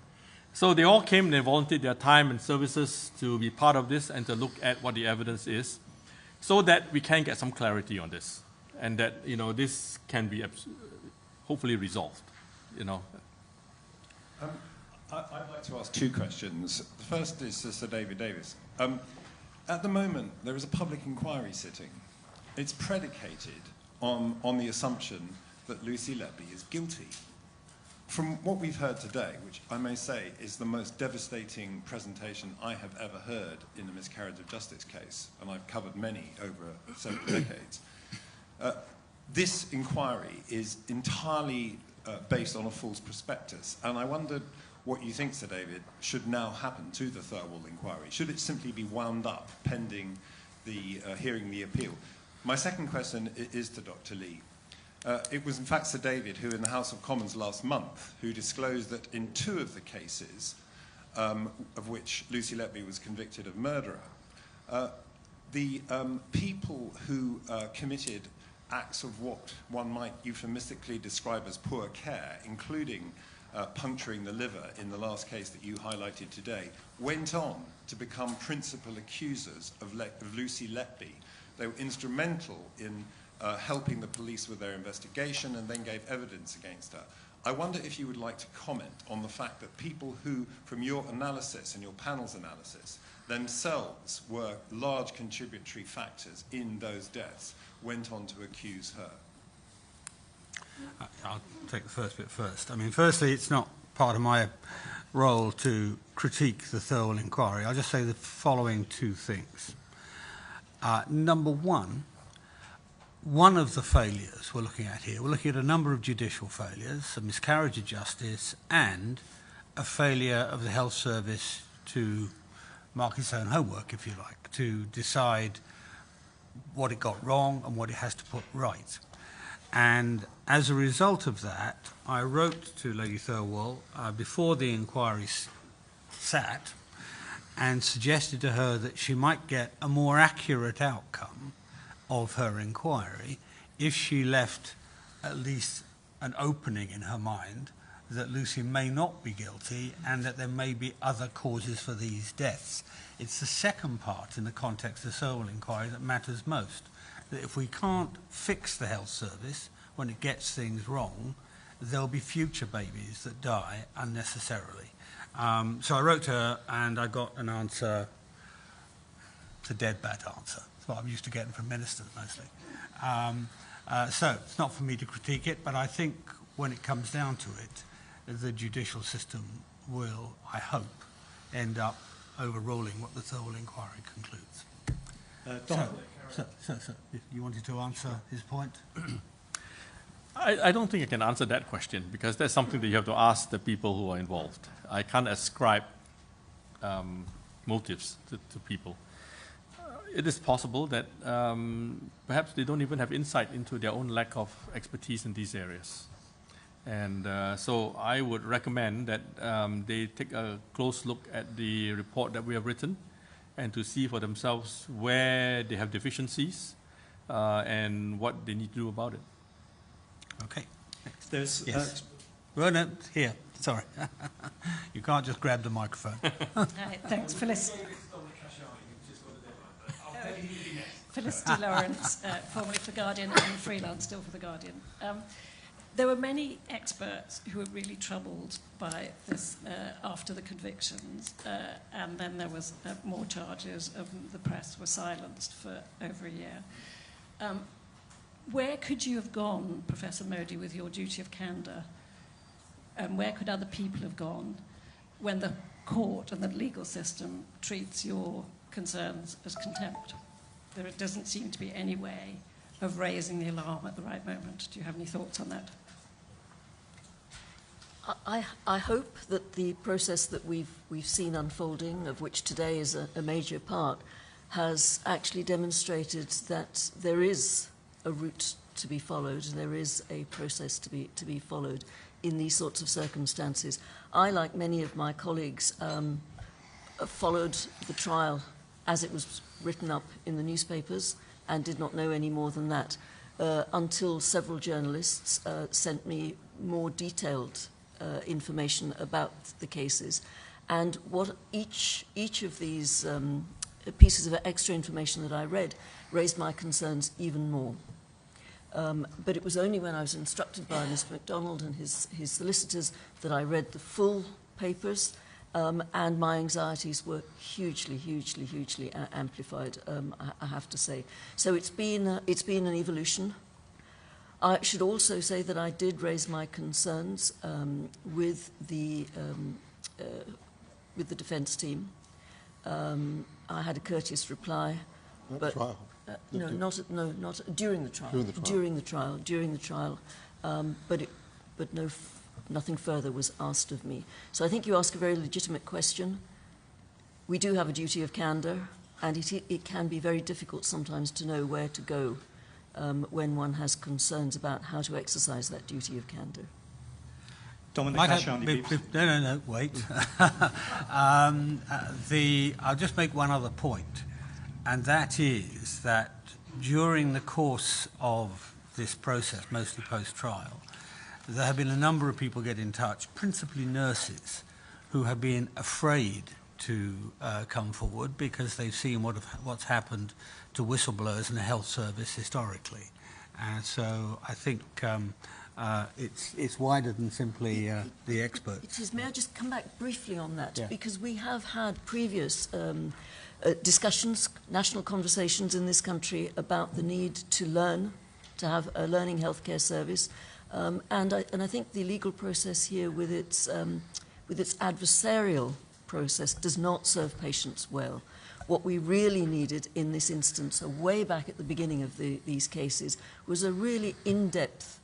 So they all came and they volunteered their time and services to be part of this and to look at what the evidence is, so that we can get some clarity on this, and that this can be hopefully resolved. I'd like to ask two questions. The first is to Sir David Davis. At the moment, there is a public inquiry sitting. It's predicated on the assumption that Lucy Letby is guilty. From what we've heard today, which I may say is the most devastating presentation I have ever heard in a miscarriage of justice case, and I've covered many over several decades, this inquiry is entirely based on a false prospectus, and I wondered what you think, Sir David, should now happen to the Thirlwall inquiry. Should it simply be wound up pending the hearing the appeal? My second question is to Dr. Lee. It was in fact Sir David who in the House of Commons last month who disclosed that in 2 of the cases of which Lucy Letby was convicted of murder, the people who committed acts of what one might euphemistically describe as poor care, including puncturing the liver in the last case that you highlighted today, went on to become principal accusers of Lucy Letby. They were instrumental in helping the police with their investigation and then gave evidence against her. I wonder if you would like to comment on the fact that people who, from your analysis and your panel's analysis, themselves were large contributory factors in those deaths, went on to accuse her. I'll take the first bit first. I mean, firstly, it's not part of my role to critique the Thirlwall inquiry. I'll just say the following 2 things. Number one of the failures we're looking at here, we're looking at a number of judicial failures, a miscarriage of justice, and a failure of the health service to mark its own homework, if you like, to decide what it got wrong and what it has to put right. And as a result of that, I wrote to Lady Thirlwall before the inquiry sat and suggested to her that she might get a more accurate outcome of her inquiry if she left at least an opening in her mind that Lucy may not be guilty and that there may be other causes for these deaths. It's the second part in the context of the Thirlwall inquiry that matters most, that if we can't fix the health service when it gets things wrong, there'll be future babies that die unnecessarily. So I wrote to her and I got an answer. It's a dead bad answer. It's what I'm used to getting from ministers mostly. So it's not for me to critique it, but I think when it comes down to it, the judicial system will, I hope, end up overruling what the Thirlwall inquiry concludes. So, if you wanted to answer his point? I don't think I can answer that question because that's something that you have to ask the people who are involved. I can't ascribe motives to people. It is possible that perhaps they don't even have insight into their own lack of expertise in these areas. And so I would recommend that they take a close look at the report that we have written and to see for themselves where they have deficiencies and what they need to do about it. Okay. There's yes. Well, no, here. Sorry. You can't just grab the microphone. Thanks, Felicity. Felicity Lawrence, formerly for Guardian and freelance still for The Guardian. There were many experts who were really troubled by this after the convictions, and then there was more charges, and the press were silenced for over a year. Where could you have gone, Professor Modi, with your duty of candour? And where could other people have gone when the court and the legal system treats your concerns as contempt? There doesn't seem to be any way of raising the alarm at the right moment. Do you have any thoughts on that? I hope that the process that we've seen unfolding, of which today is a major part, has actually demonstrated that there is a route to be followed, there is a process to be followed in these sorts of circumstances. I, like many of my colleagues, followed the trial as it was written up in the newspapers and did not know any more than that until several journalists sent me more detailed information about the cases, and what each of these pieces of extra information that I read raised my concerns even more. But it was only when I was instructed by Mr. MacDonald and his solicitors that I read the full papers, and my anxieties were hugely amplified, I have to say. So it's been an evolution. I should also say that I did raise my concerns with the defence team. I had a courteous reply, but No, not during the trial. During the trial, but nothing further was asked of me. So I think you ask a very legitimate question. We do have a duty of candour, and it can be very difficult sometimes to know where to go when one has concerns about how to exercise that duty of candour. Dominic Ashani. No, wait. I'll just make one other point, and that is that during the course of this process, mostly post-trial, there have been a number of people get in touch, principally nurses, who have been afraid to come forward because they've seen what's happened to whistleblowers in the health service historically. And so I think it's wider than simply the experts. It is. May I just come back briefly on that? Yeah. Because we have had previous discussions, national conversations in this country about the need to learn, to have a learning healthcare service. And I think the legal process here with its adversarial process does not serve patients well. What we really needed in this instance, way back at the beginning of these cases, was a really in-depth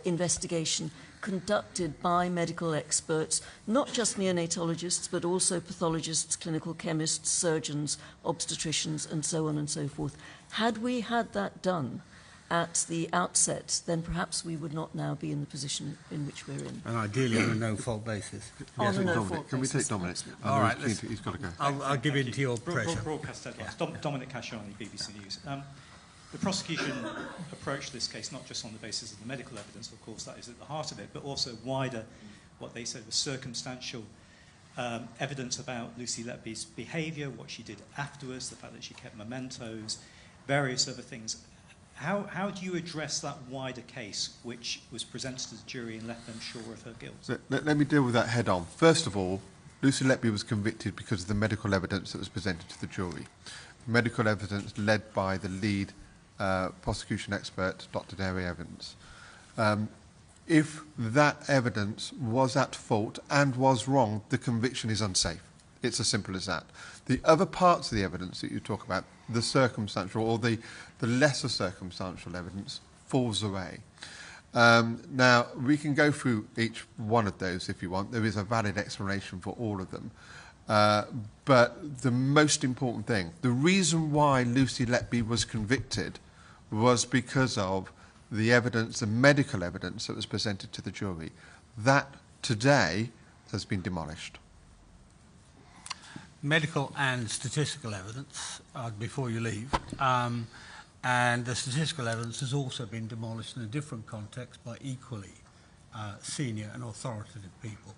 investigation conducted by medical experts, not just neonatologists, but also pathologists, clinical chemists, surgeons, obstetricians, and so on and so forth. Had we had that done at the outset, then perhaps we would not now be in the position in which we're in. And ideally on a no-fault basis. Yes, Dominic. Can we take Dominic? All right. He's got to go. I'll give in to your pressure. Broadcast headlines. Dominic Ashani, BBC News. The prosecution approached this case not just on the basis of the medical evidence, of course, that is at the heart of it, but also wider, what they said was circumstantial evidence about Lucy Letby's behaviour, what she did afterwards, the fact that she kept mementos, various other things. How do you address that wider case, which was presented to the jury and left them sure of her guilt? Let me deal with that head on. First of all, Lucy Letby was convicted because of the medical evidence that was presented to the jury. Medical evidence led by the lead prosecution expert, Dr Derry Evans. If that evidence was at fault and was wrong, the conviction is unsafe. It's as simple as that. The other parts of the evidence that you talk about, the circumstantial or the lesser circumstantial evidence, falls away. Now, we can go through each one of those if you want. There is a valid explanation for all of them. But the most important thing, the reason why Lucy Letby was convicted was because of the evidence, the medical evidence that was presented to the jury. That today has been demolished. Medical and statistical evidence, before you leave, and the statistical evidence has also been demolished in a different context by equally senior and authoritative people.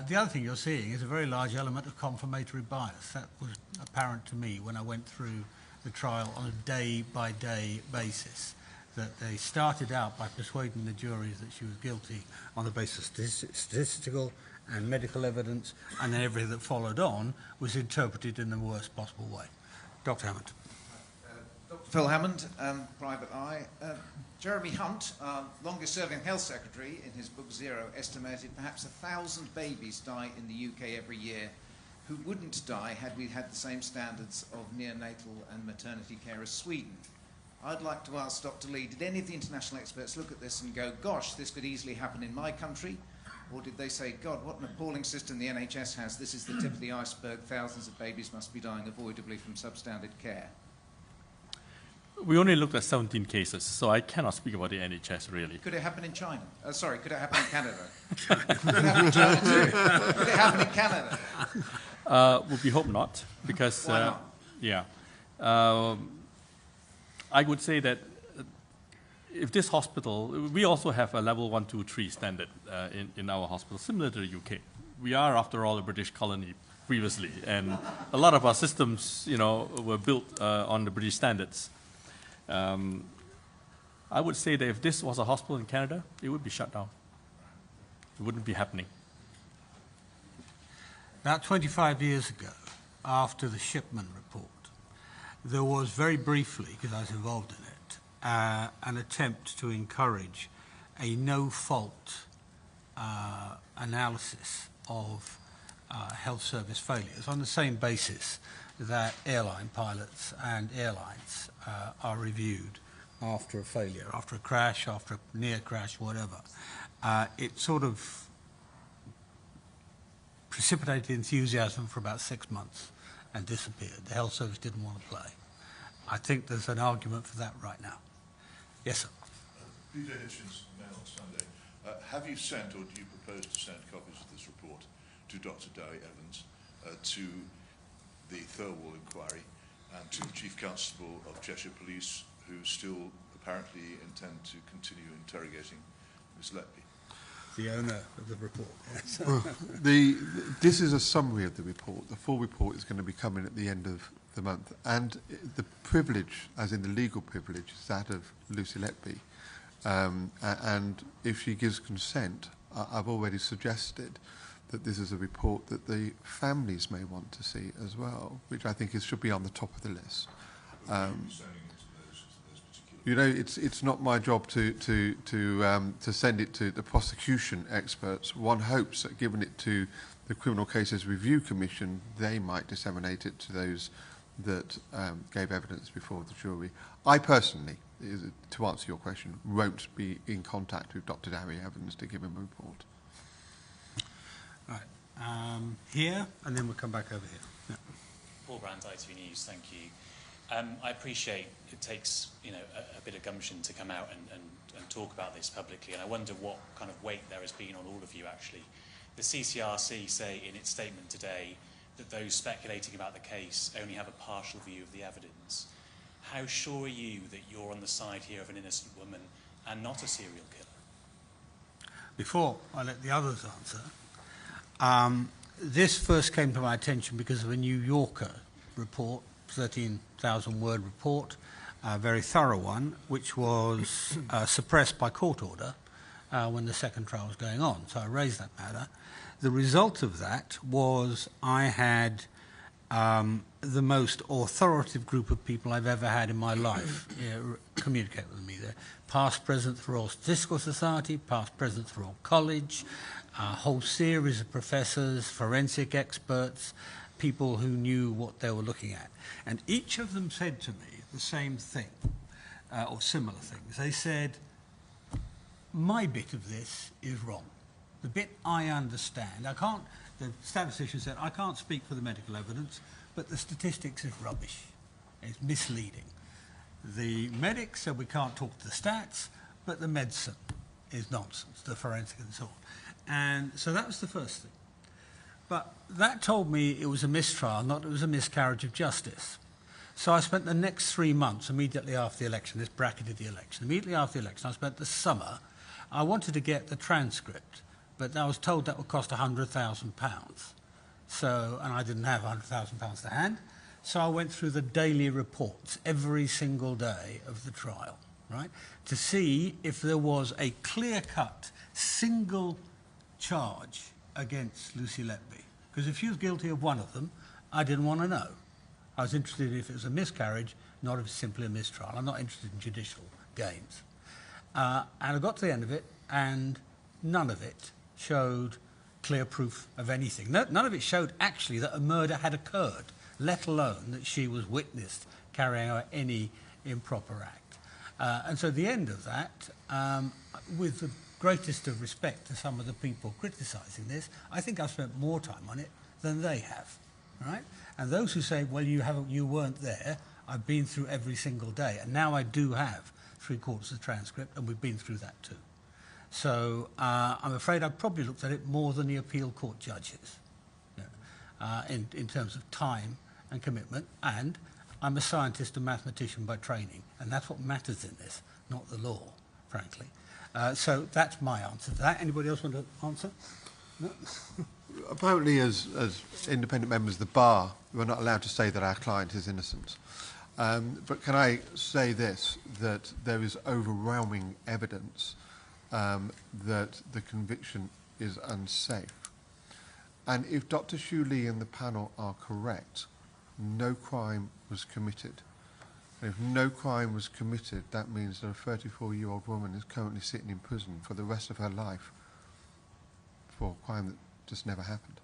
The other thing you're seeing is a very large element of confirmatory bias. That was apparent to me when I went through the trial on a day-by-day basis, that they started out by persuading the jury that she was guilty on the basis of statistical and medical evidence, and then everything that followed on was interpreted in the worst possible way. Dr Hammond. Dr Phil Hammond, Private Eye. Jeremy Hunt, longest-serving health secretary, in his book Zero, estimated perhaps 1,000 babies die in the UK every year who wouldn't die had we had the same standards of neonatal and maternity care as Sweden. I'd like to ask Dr Lee, did any of the international experts look at this and go, gosh, this could easily happen in my country? Or did they say, God, what an appalling system the NHS has, this is the tip of the iceberg, thousands of babies must be dying avoidably from substandard care? We only looked at 17 cases, so I cannot speak about the NHS, really. Could it happen in China? Could it happen in Canada? Could it happen in China too? Could it happen in Canada? Well, we hope not, because... Why not? Yeah. I would say that if this hospital... We also have a level 1, 2, 3 standard in our hospital, similar to the UK. We are, after all, a British colony previously, and a lot of our systems, were built on the British standards. I would say that if this was a hospital in Canada, it would be shut down. It wouldn't be happening. About 25 years ago, after the Shipman report, there was very briefly, because I was involved in it, an attempt to encourage a no-fault analysis of health service failures on the same basis that airline pilots and airlines are reviewed after a failure, after a crash, after a near crash, whatever. It sort of precipitated enthusiasm for about 6 months and disappeared. The health service didn't want to play. I think there's an argument for that right now. Yes, sir. Peter Hitchens, Mail on Sunday. Have you sent, or do you propose to send copies of this report to Dr. Dowie Evans, to the Thirlwall inquiry, and to the Chief Constable of Cheshire Police, who still apparently intend to continue interrogating Ms. Letby? The owner of the report, yes. Well, this is a summary of the report. The full report is going to be coming at the end of the month. And the privilege, as in the legal privilege, is that of Lucy Letby. And if she gives consent, I've already suggested that this is a report that the families may want to see as well, which I think should be on the top of the list. You know, it's not my job to send it to the prosecution experts. One hopes that, given it to the Criminal Cases Review Commission, they might disseminate it to those that gave evidence before the jury. I personally, to answer your question, won't be in contact with Dr. Dowie Evans to give him a report. Right. Here, and then we'll come back over here. Yeah. Paul Brandt, ITV News, thank you. I appreciate it takes a bit of gumption to come out and talk about this publicly, and I wonder what kind of weight there has been on all of you actually. The CCRC say in its statement today that those speculating about the case only have a partial view of the evidence. How sure are you that you're on the side here of an innocent woman and not a serial killer? Before I let the others answer, this first came to my attention because of a New Yorker report, 13,000-word report, a very thorough one, which was suppressed by court order when the second trial was going on. So I raised that matter. The result of that was I had the most authoritative group of people I've ever had in my life communicate with me. They're past presidents for Royal Statistical Society, past presidents for Royal College, a whole series of professors, forensic experts, people who knew what they were looking at. And each of them said to me the same thing, or similar things. They said, my bit of this is wrong. The bit I understand, the statistician said, I can't speak for the medical evidence, but the statistics is rubbish. It's misleading. The medics said we can't talk to the stats, but the medicine is nonsense, the forensic and so on. And so that was the first thing. But that told me it was a mistrial, not it was a miscarriage of justice. So I spent the next 3 months immediately after the election, this bracketed the election, immediately after the election, I spent the summer, I wanted to get the transcript, but I was told that would cost £100,000. So, and I didn't have £100,000 to hand, so I went through the daily reports every single day of the trial, right, to see if there was a clear-cut, single charge against Lucy Letby. Because if she was guilty of one of them, I didn't want to know. I was interested if it was a miscarriage, not if it's simply a mistrial. I'm not interested in judicial games. And I got to the end of it, and none of it showed clear proof of anything. None of it showed actually that a murder had occurred, let alone that she was witnessed carrying out any improper act. And so at the end of that, with the greatest of respect to some of the people criticising this, I think I've spent more time on it than they have, right? And those who say, well, you weren't there, I've been through every single day, and now I do have 3/4 of the transcript, and we've been through that too. So I'm afraid I've probably looked at it more than the appeal court judges, in terms of time and commitment, and I'm a scientist and mathematician by training, and that's what matters in this, not the law, frankly. So that's my answer to that. Anybody else want to answer? No? Apparently, as independent members of the bar, we're not allowed to say that our client is innocent. But can I say this, that there is overwhelming evidence that the conviction is unsafe. And if Dr. Shoo Lee and the panel are correct, no crime was committed. And if no crime was committed, that means that a 34-year-old woman is currently sitting in prison for the rest of her life for a crime that just never happened.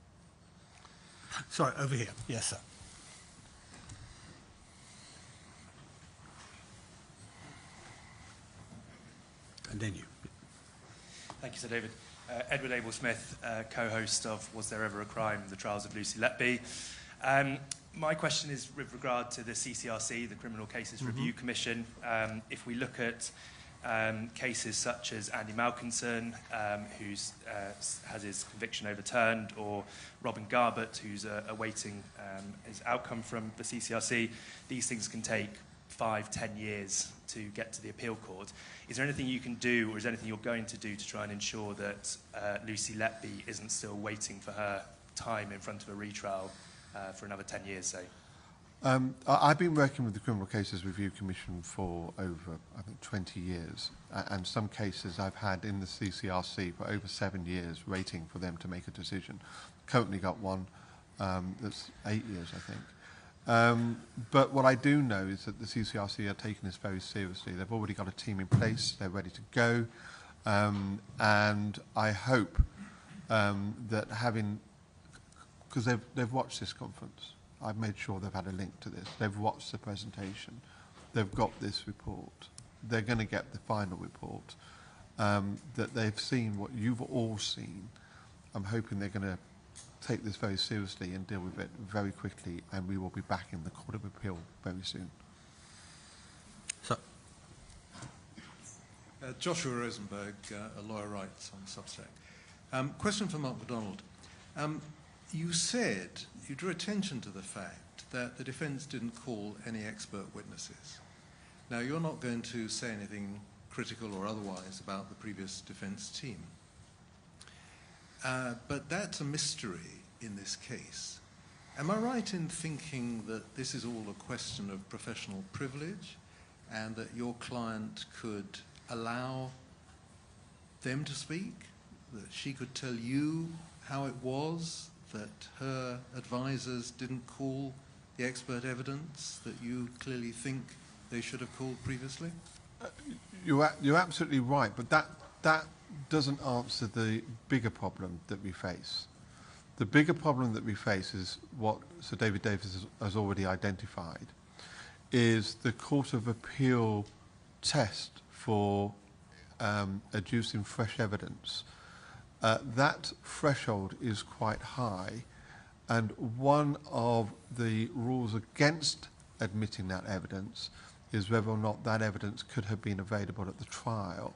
Sorry, over here. Yes, sir. And then you. Thank you, Sir David. Edward Abel-Smith, co-host of Was There Ever a Crime? The Trials of Lucy Letby. My question is with regard to the CCRC, the Criminal Cases Review Commission. If we look at cases such as Andy Malkinson, who has his conviction overturned, or Robin Garbett, who's awaiting his outcome from the CCRC, these things can take 5-10 years to get to the appeal court. Is there anything you can do, or is there anything you're going to do to try and ensure that Lucy Letby isn't still waiting for her time in front of a retrial for another 10 years, say? I've been working with the Criminal Cases Review Commission for over, I think, 20 years. And some cases I've had in the CCRC for over 7 years waiting for them to make a decision. Currently got one that's 8 years, I think. But what I do know is that the CCRC are taking this very seriously. They've already got a team in place. They're ready to go. And I hope that having... because they've watched this conference. I've made sure they've had a link to this. They've watched the presentation. They've got this report. They're going to get the final report. That they've seen what you've all seen. I'm hoping they're going to take this very seriously and deal with it very quickly, and we will be back in the Court of Appeal very soon. So, Joshua Rosenberg, a lawyer writes on Substack. Question for Mark MacDonald. You said, you drew attention to the fact that the defence didn't call any expert witnesses. Now, you're not going to say anything critical or otherwise about the previous defence team. But that's a mystery in this case. Am I right in thinking that this is all a question of professional privilege and that your client could allow them to speak, that she could tell you how it was that her advisors didn't call the expert evidence that you clearly think they should have called previously? You're absolutely right, but that doesn't answer the bigger problem that we face. The bigger problem that we face is what Sir David Davis has already identified, is the Court of Appeal test for adducing fresh evidence. That threshold is quite high, and one of the rules against admitting that evidence is whether or not that evidence could have been available at the trial.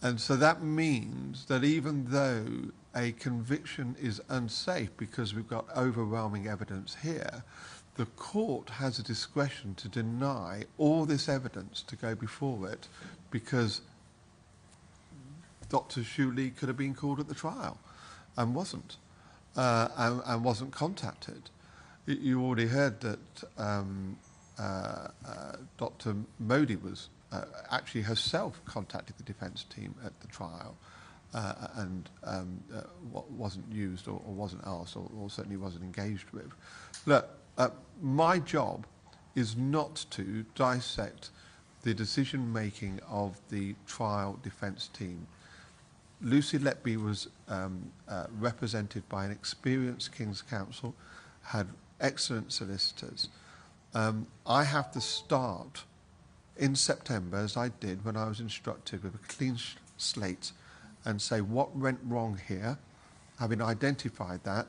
And so that means that even though a conviction is unsafe because we've got overwhelming evidence here, the court has a discretion to deny all this evidence to go before it because Dr Shoo Lee could have been called at the trial and wasn't, and wasn't contacted. You already heard that Dr Modi was actually herself contacted the defence team at the trial and wasn't used or wasn't asked or certainly wasn't engaged with. Look, my job is not to dissect the decision-making of the trial defence team. Lucy Letby was represented by an experienced King's Counsel, had excellent solicitors. I have to start in September, as I did when I was instructed, with a clean slate and say what went wrong here, having identified that,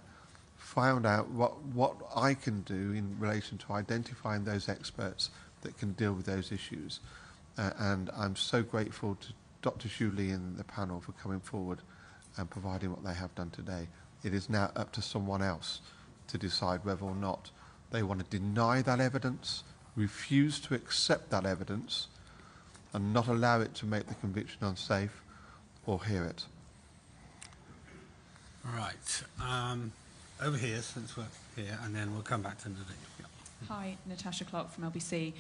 found out what I can do in relation to identifying those experts that can deal with those issues. And I'm so grateful to Dr Shoo Lee and the panel for coming forward and providing what they have done today. It is now up to someone else to decide whether or not they want to deny that evidence, refuse to accept that evidence, and not allow it to make the conviction unsafe, or hear it. Right. Over here, since we're here, and then we'll come back to Nadine. Yeah. Hi, Natasha Clark from LBC.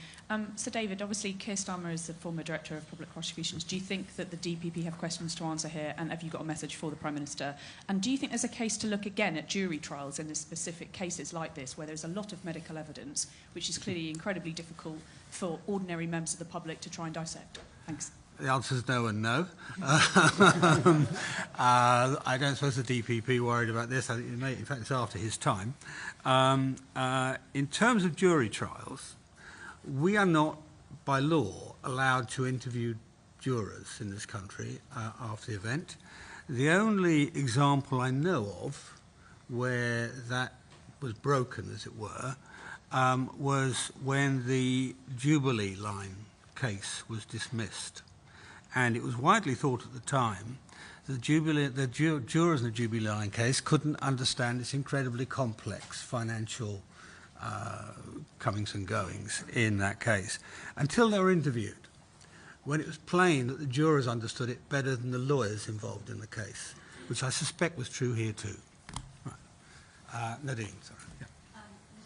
Sir David, obviously Keir Starmer is the former Director of Public Prosecutions. Do you think that the DPP have questions to answer here, and have you got a message for the Prime Minister? And do you think there's a case to look again at jury trials in specific cases like this, where there's a lot of medical evidence, which is clearly incredibly difficult for ordinary members of the public to try and dissect? Thanks. The answer is no and no. I don't suppose the DPP worried about this. I think in fact, it's after his time. In terms of jury trials, we are not, by law, allowed to interview jurors in this country after the event. The only example I know of where that was broken, as it were, was when the Jubilee line case was dismissed. And it was widely thought at the time that the jurors in the Jubilee line case couldn't understand its incredibly complex financial comings and goings in that case until they were interviewed, when it was plain that the jurors understood it better than the lawyers involved in the case, which I suspect was true here too. Right. Nadine, sorry. Yeah.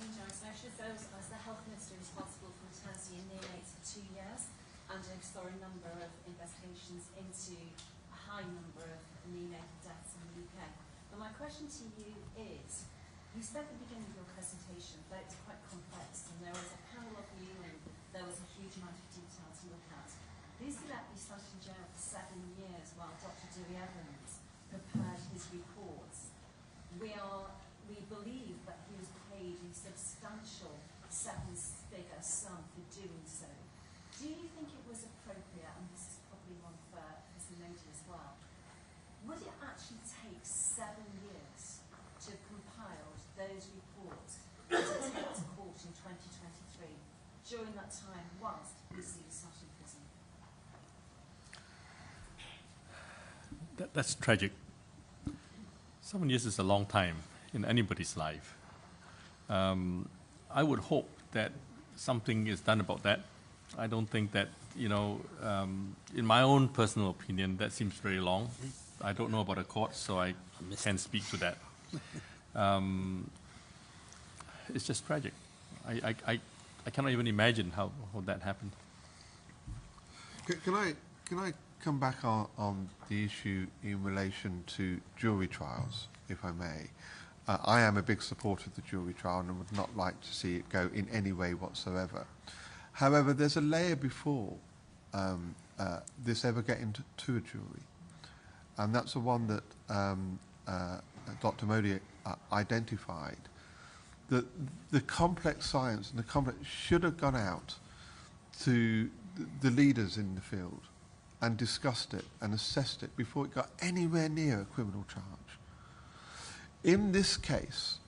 Nadine Jones, I should say, as the Health Minister responsible for maternity and neonates for 2 years, and oversaw a number of investigations into a high number of neonatal deaths in the UK. But my question to you is, you said at the beginning of your presentation that it's quite complex, and there was a panel of you, and there was a huge amount of detail to look at. Lucy Letby sat in jail for 7 years while Dr Dewey Evans prepared his reports. We believe that he was paid a substantial 7-figure sum for doing so. Do you think it was appropriate, and this is probably one for Mr Modi as well, would it actually take 7 years to have compiled those reports to take to court in 2023, during that time whilst Lucy was sat in prison? That's tragic. 7 years is a long time in anybody's life. I would hope that something is done about that. I don't think that, in my own personal opinion, that seems very long. I don't know about a court, so I can't speak to that. It's just tragic. I cannot even imagine how that happened. Can I come back on the issue in relation to jury trials, if I may? I am a big supporter of the jury trial and would not like to see it go in any way whatsoever. However, there's a layer before this ever getting to a jury, and that's the one that Dr Modi identified. That the complex science and the complex should have gone out to the leaders in the field and discussed it and assessed it before it got anywhere near a criminal charge. In this case,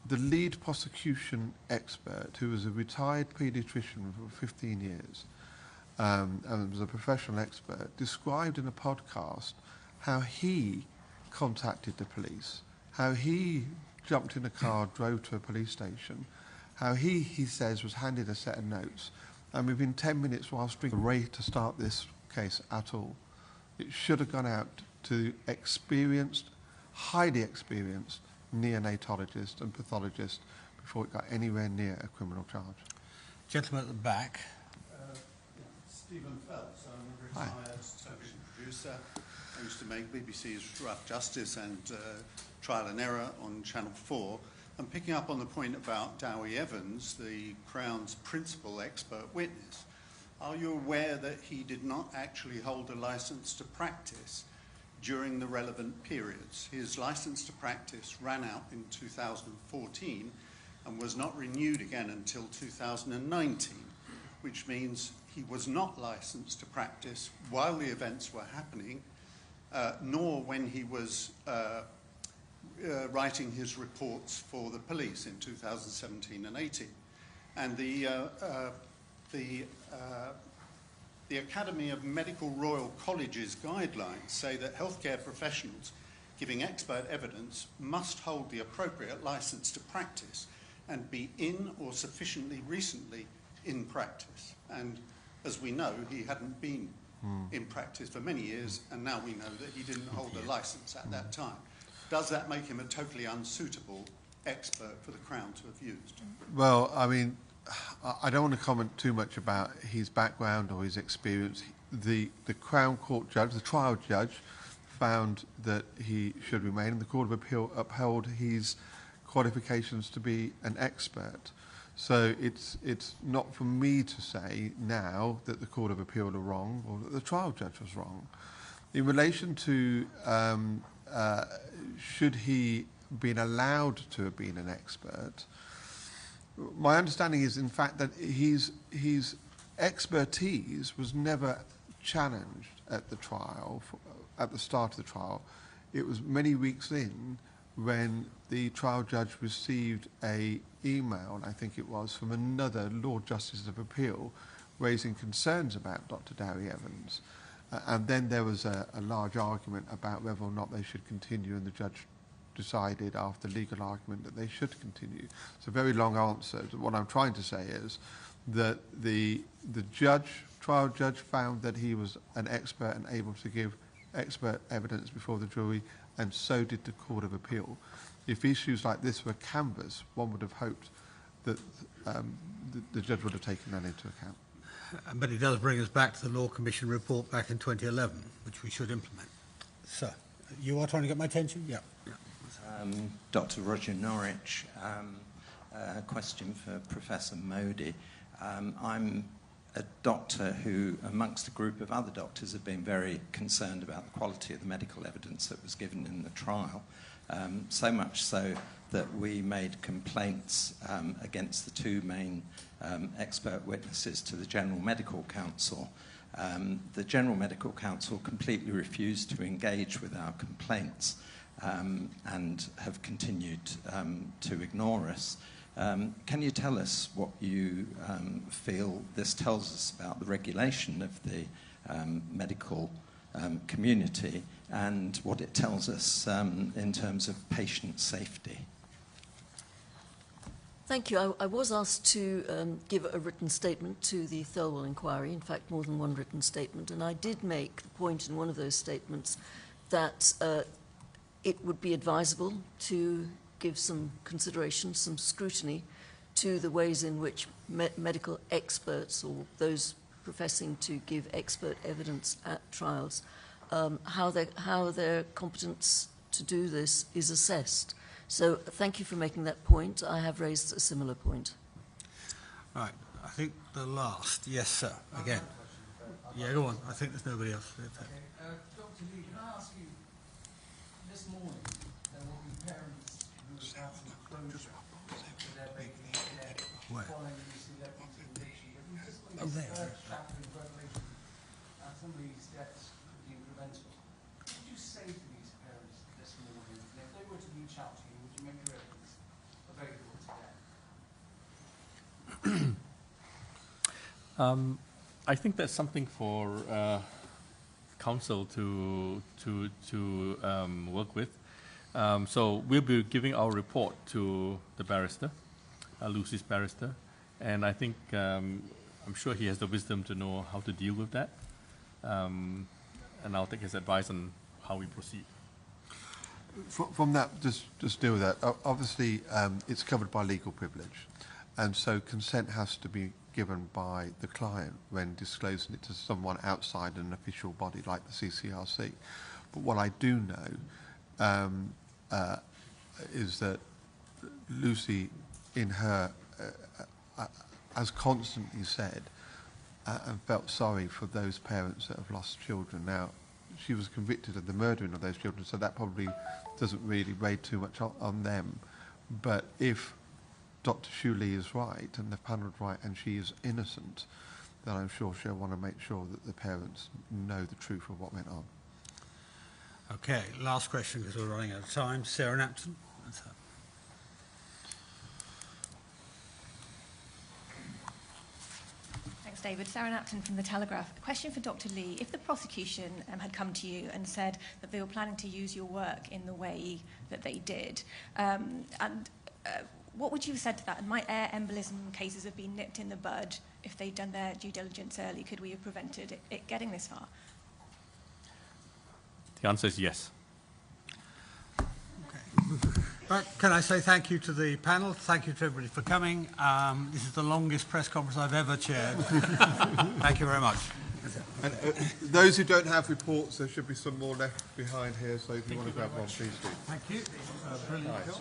the lead prosecution expert, who was a retired paediatrician for 15 years and was a professional expert, described in a podcast how he contacted the police, how he jumped in a car, drove to a police station, how he says, was handed a set of notes, and within 10 minutes whilst drinking, ready to start this case at all. It should have gone out to experienced, highly experienced neonatologists and pathologists before it got anywhere near a criminal charge. Gentleman at the back. Stephen Phelps, I'm a retired television producer. I used to make BBC's Rough Justice and Trial and Error on Channel 4. I'm picking up on the point about Dewey Evans, the Crown's principal expert witness. Are you aware that he did not actually hold a licence to practice during the relevant periods? His licence to practice ran out in 2014 and was not renewed again until 2019, which means he was not licensed to practice while the events were happening, nor when he was writing his reports for the police in 2017 and 18. And the Academy of Medical Royal College's guidelines say that healthcare professionals giving expert evidence must hold the appropriate licence to practice and be in or sufficiently recently in practice. And as we know, he hadn't been in practice for many years, and now we know that he didn't hold a licence at that time. Does that make him a totally unsuitable expert for the Crown to have used? Well, I mean, I don't want to comment too much about his background or his experience. The Crown Court judge, the trial judge, found that he should remain, and the Court of Appeal upheld his qualifications to be an expert. So it's not for me to say now that the Court of Appeal are wrong or that the trial judge was wrong. In relation to should he been allowed to have been an expert, my understanding is, in fact, that his expertise was never challenged at the trial, at the start of the trial. It was many weeks in when the trial judge received an email, I think it was, from another Lord Justice of Appeal raising concerns about Dr. Dowie Evans. And then there was a large argument about whether or not they should continue, and the judge decided after legal argument that they should continue. It's a very long answer. What I'm trying to say is that the trial judge found that he was an expert and able to give expert evidence before the jury, and so did the Court of Appeal. If issues like this were canvassed, one would have hoped that the judge would have taken that into account. But it does bring us back to the Law Commission report back in 2011, which we should implement. Sir, you are trying to get my attention? Yeah. Dr. Roger Norwich, a question for Professor Modi. I'm a doctor who, amongst a group of other doctors, have been very concerned about the quality of the medical evidence that was given in the trial, so much so that we made complaints against the two main expert witnesses to the General Medical Council. The General Medical Council completely refused to engage with our complaints and have continued to ignore us. Can you tell us what you feel this tells us about the regulation of the medical community and what it tells us in terms of patient safety? Thank you. I was asked to give a written statement to the Thirlwell inquiry, in fact more than one written statement, and I did make the point in one of those statements that it would be advisable to give some consideration, some scrutiny to the ways in which medical experts or those professing to give expert evidence at trials, how their competence to do this is assessed. So thank you for making that point. I have raised a similar point. Right. I think the last. Yes, sir. Again. Yeah, go on. I think there's nobody else. Okay. Dr. Lee, can I ask you, this morning there will be parents who have some closure to their baby care following Lucy Letby's conviction. But we've just got this earth-shattering revelation that some of these deaths could be preventable. What would you say to these parents this morning? And if they were to reach out to you, would you make your evidence available to them? I think that's something for council to work with. So we'll be giving our report to the barrister, Lucy's barrister, and I think I'm sure he has the wisdom to know how to deal with that. And I'll take his advice on how we proceed. From that, just deal with that. Obviously, it's covered by legal privilege, and so consent has to be given by the client when disclosing it to someone outside an official body like the CCRC. But what I do know is that Lucy, in her, has constantly said and felt sorry for those parents that have lost children. Now, she was convicted of the murdering of those children, so that probably doesn't really weigh too much on them. But if Dr. Shoo Lee is right and the panel is right and she is innocent, then I'm sure she'll want to make sure that the parents know the truth of what went on. Okay, last question because we're running out of time. Sarah Napton. That's her. Thanks, David. Sarah Napton from The Telegraph. A question for Dr. Lee. If the prosecution had come to you and said that they were planning to use your work in the way that they did, what would you have said to that? And might air embolism cases have been nipped in the bud if they'd done their due diligence early? Could we have prevented it getting this far? The answer is yes. Okay. Right, can I say thank you to the panel? Thank you to everybody for coming. This is the longest press conference I've ever chaired. Thank you very much. And those who don't have reports, there should be some more left behind here, so if you want to grab one, please do. Thank you. Brilliant job.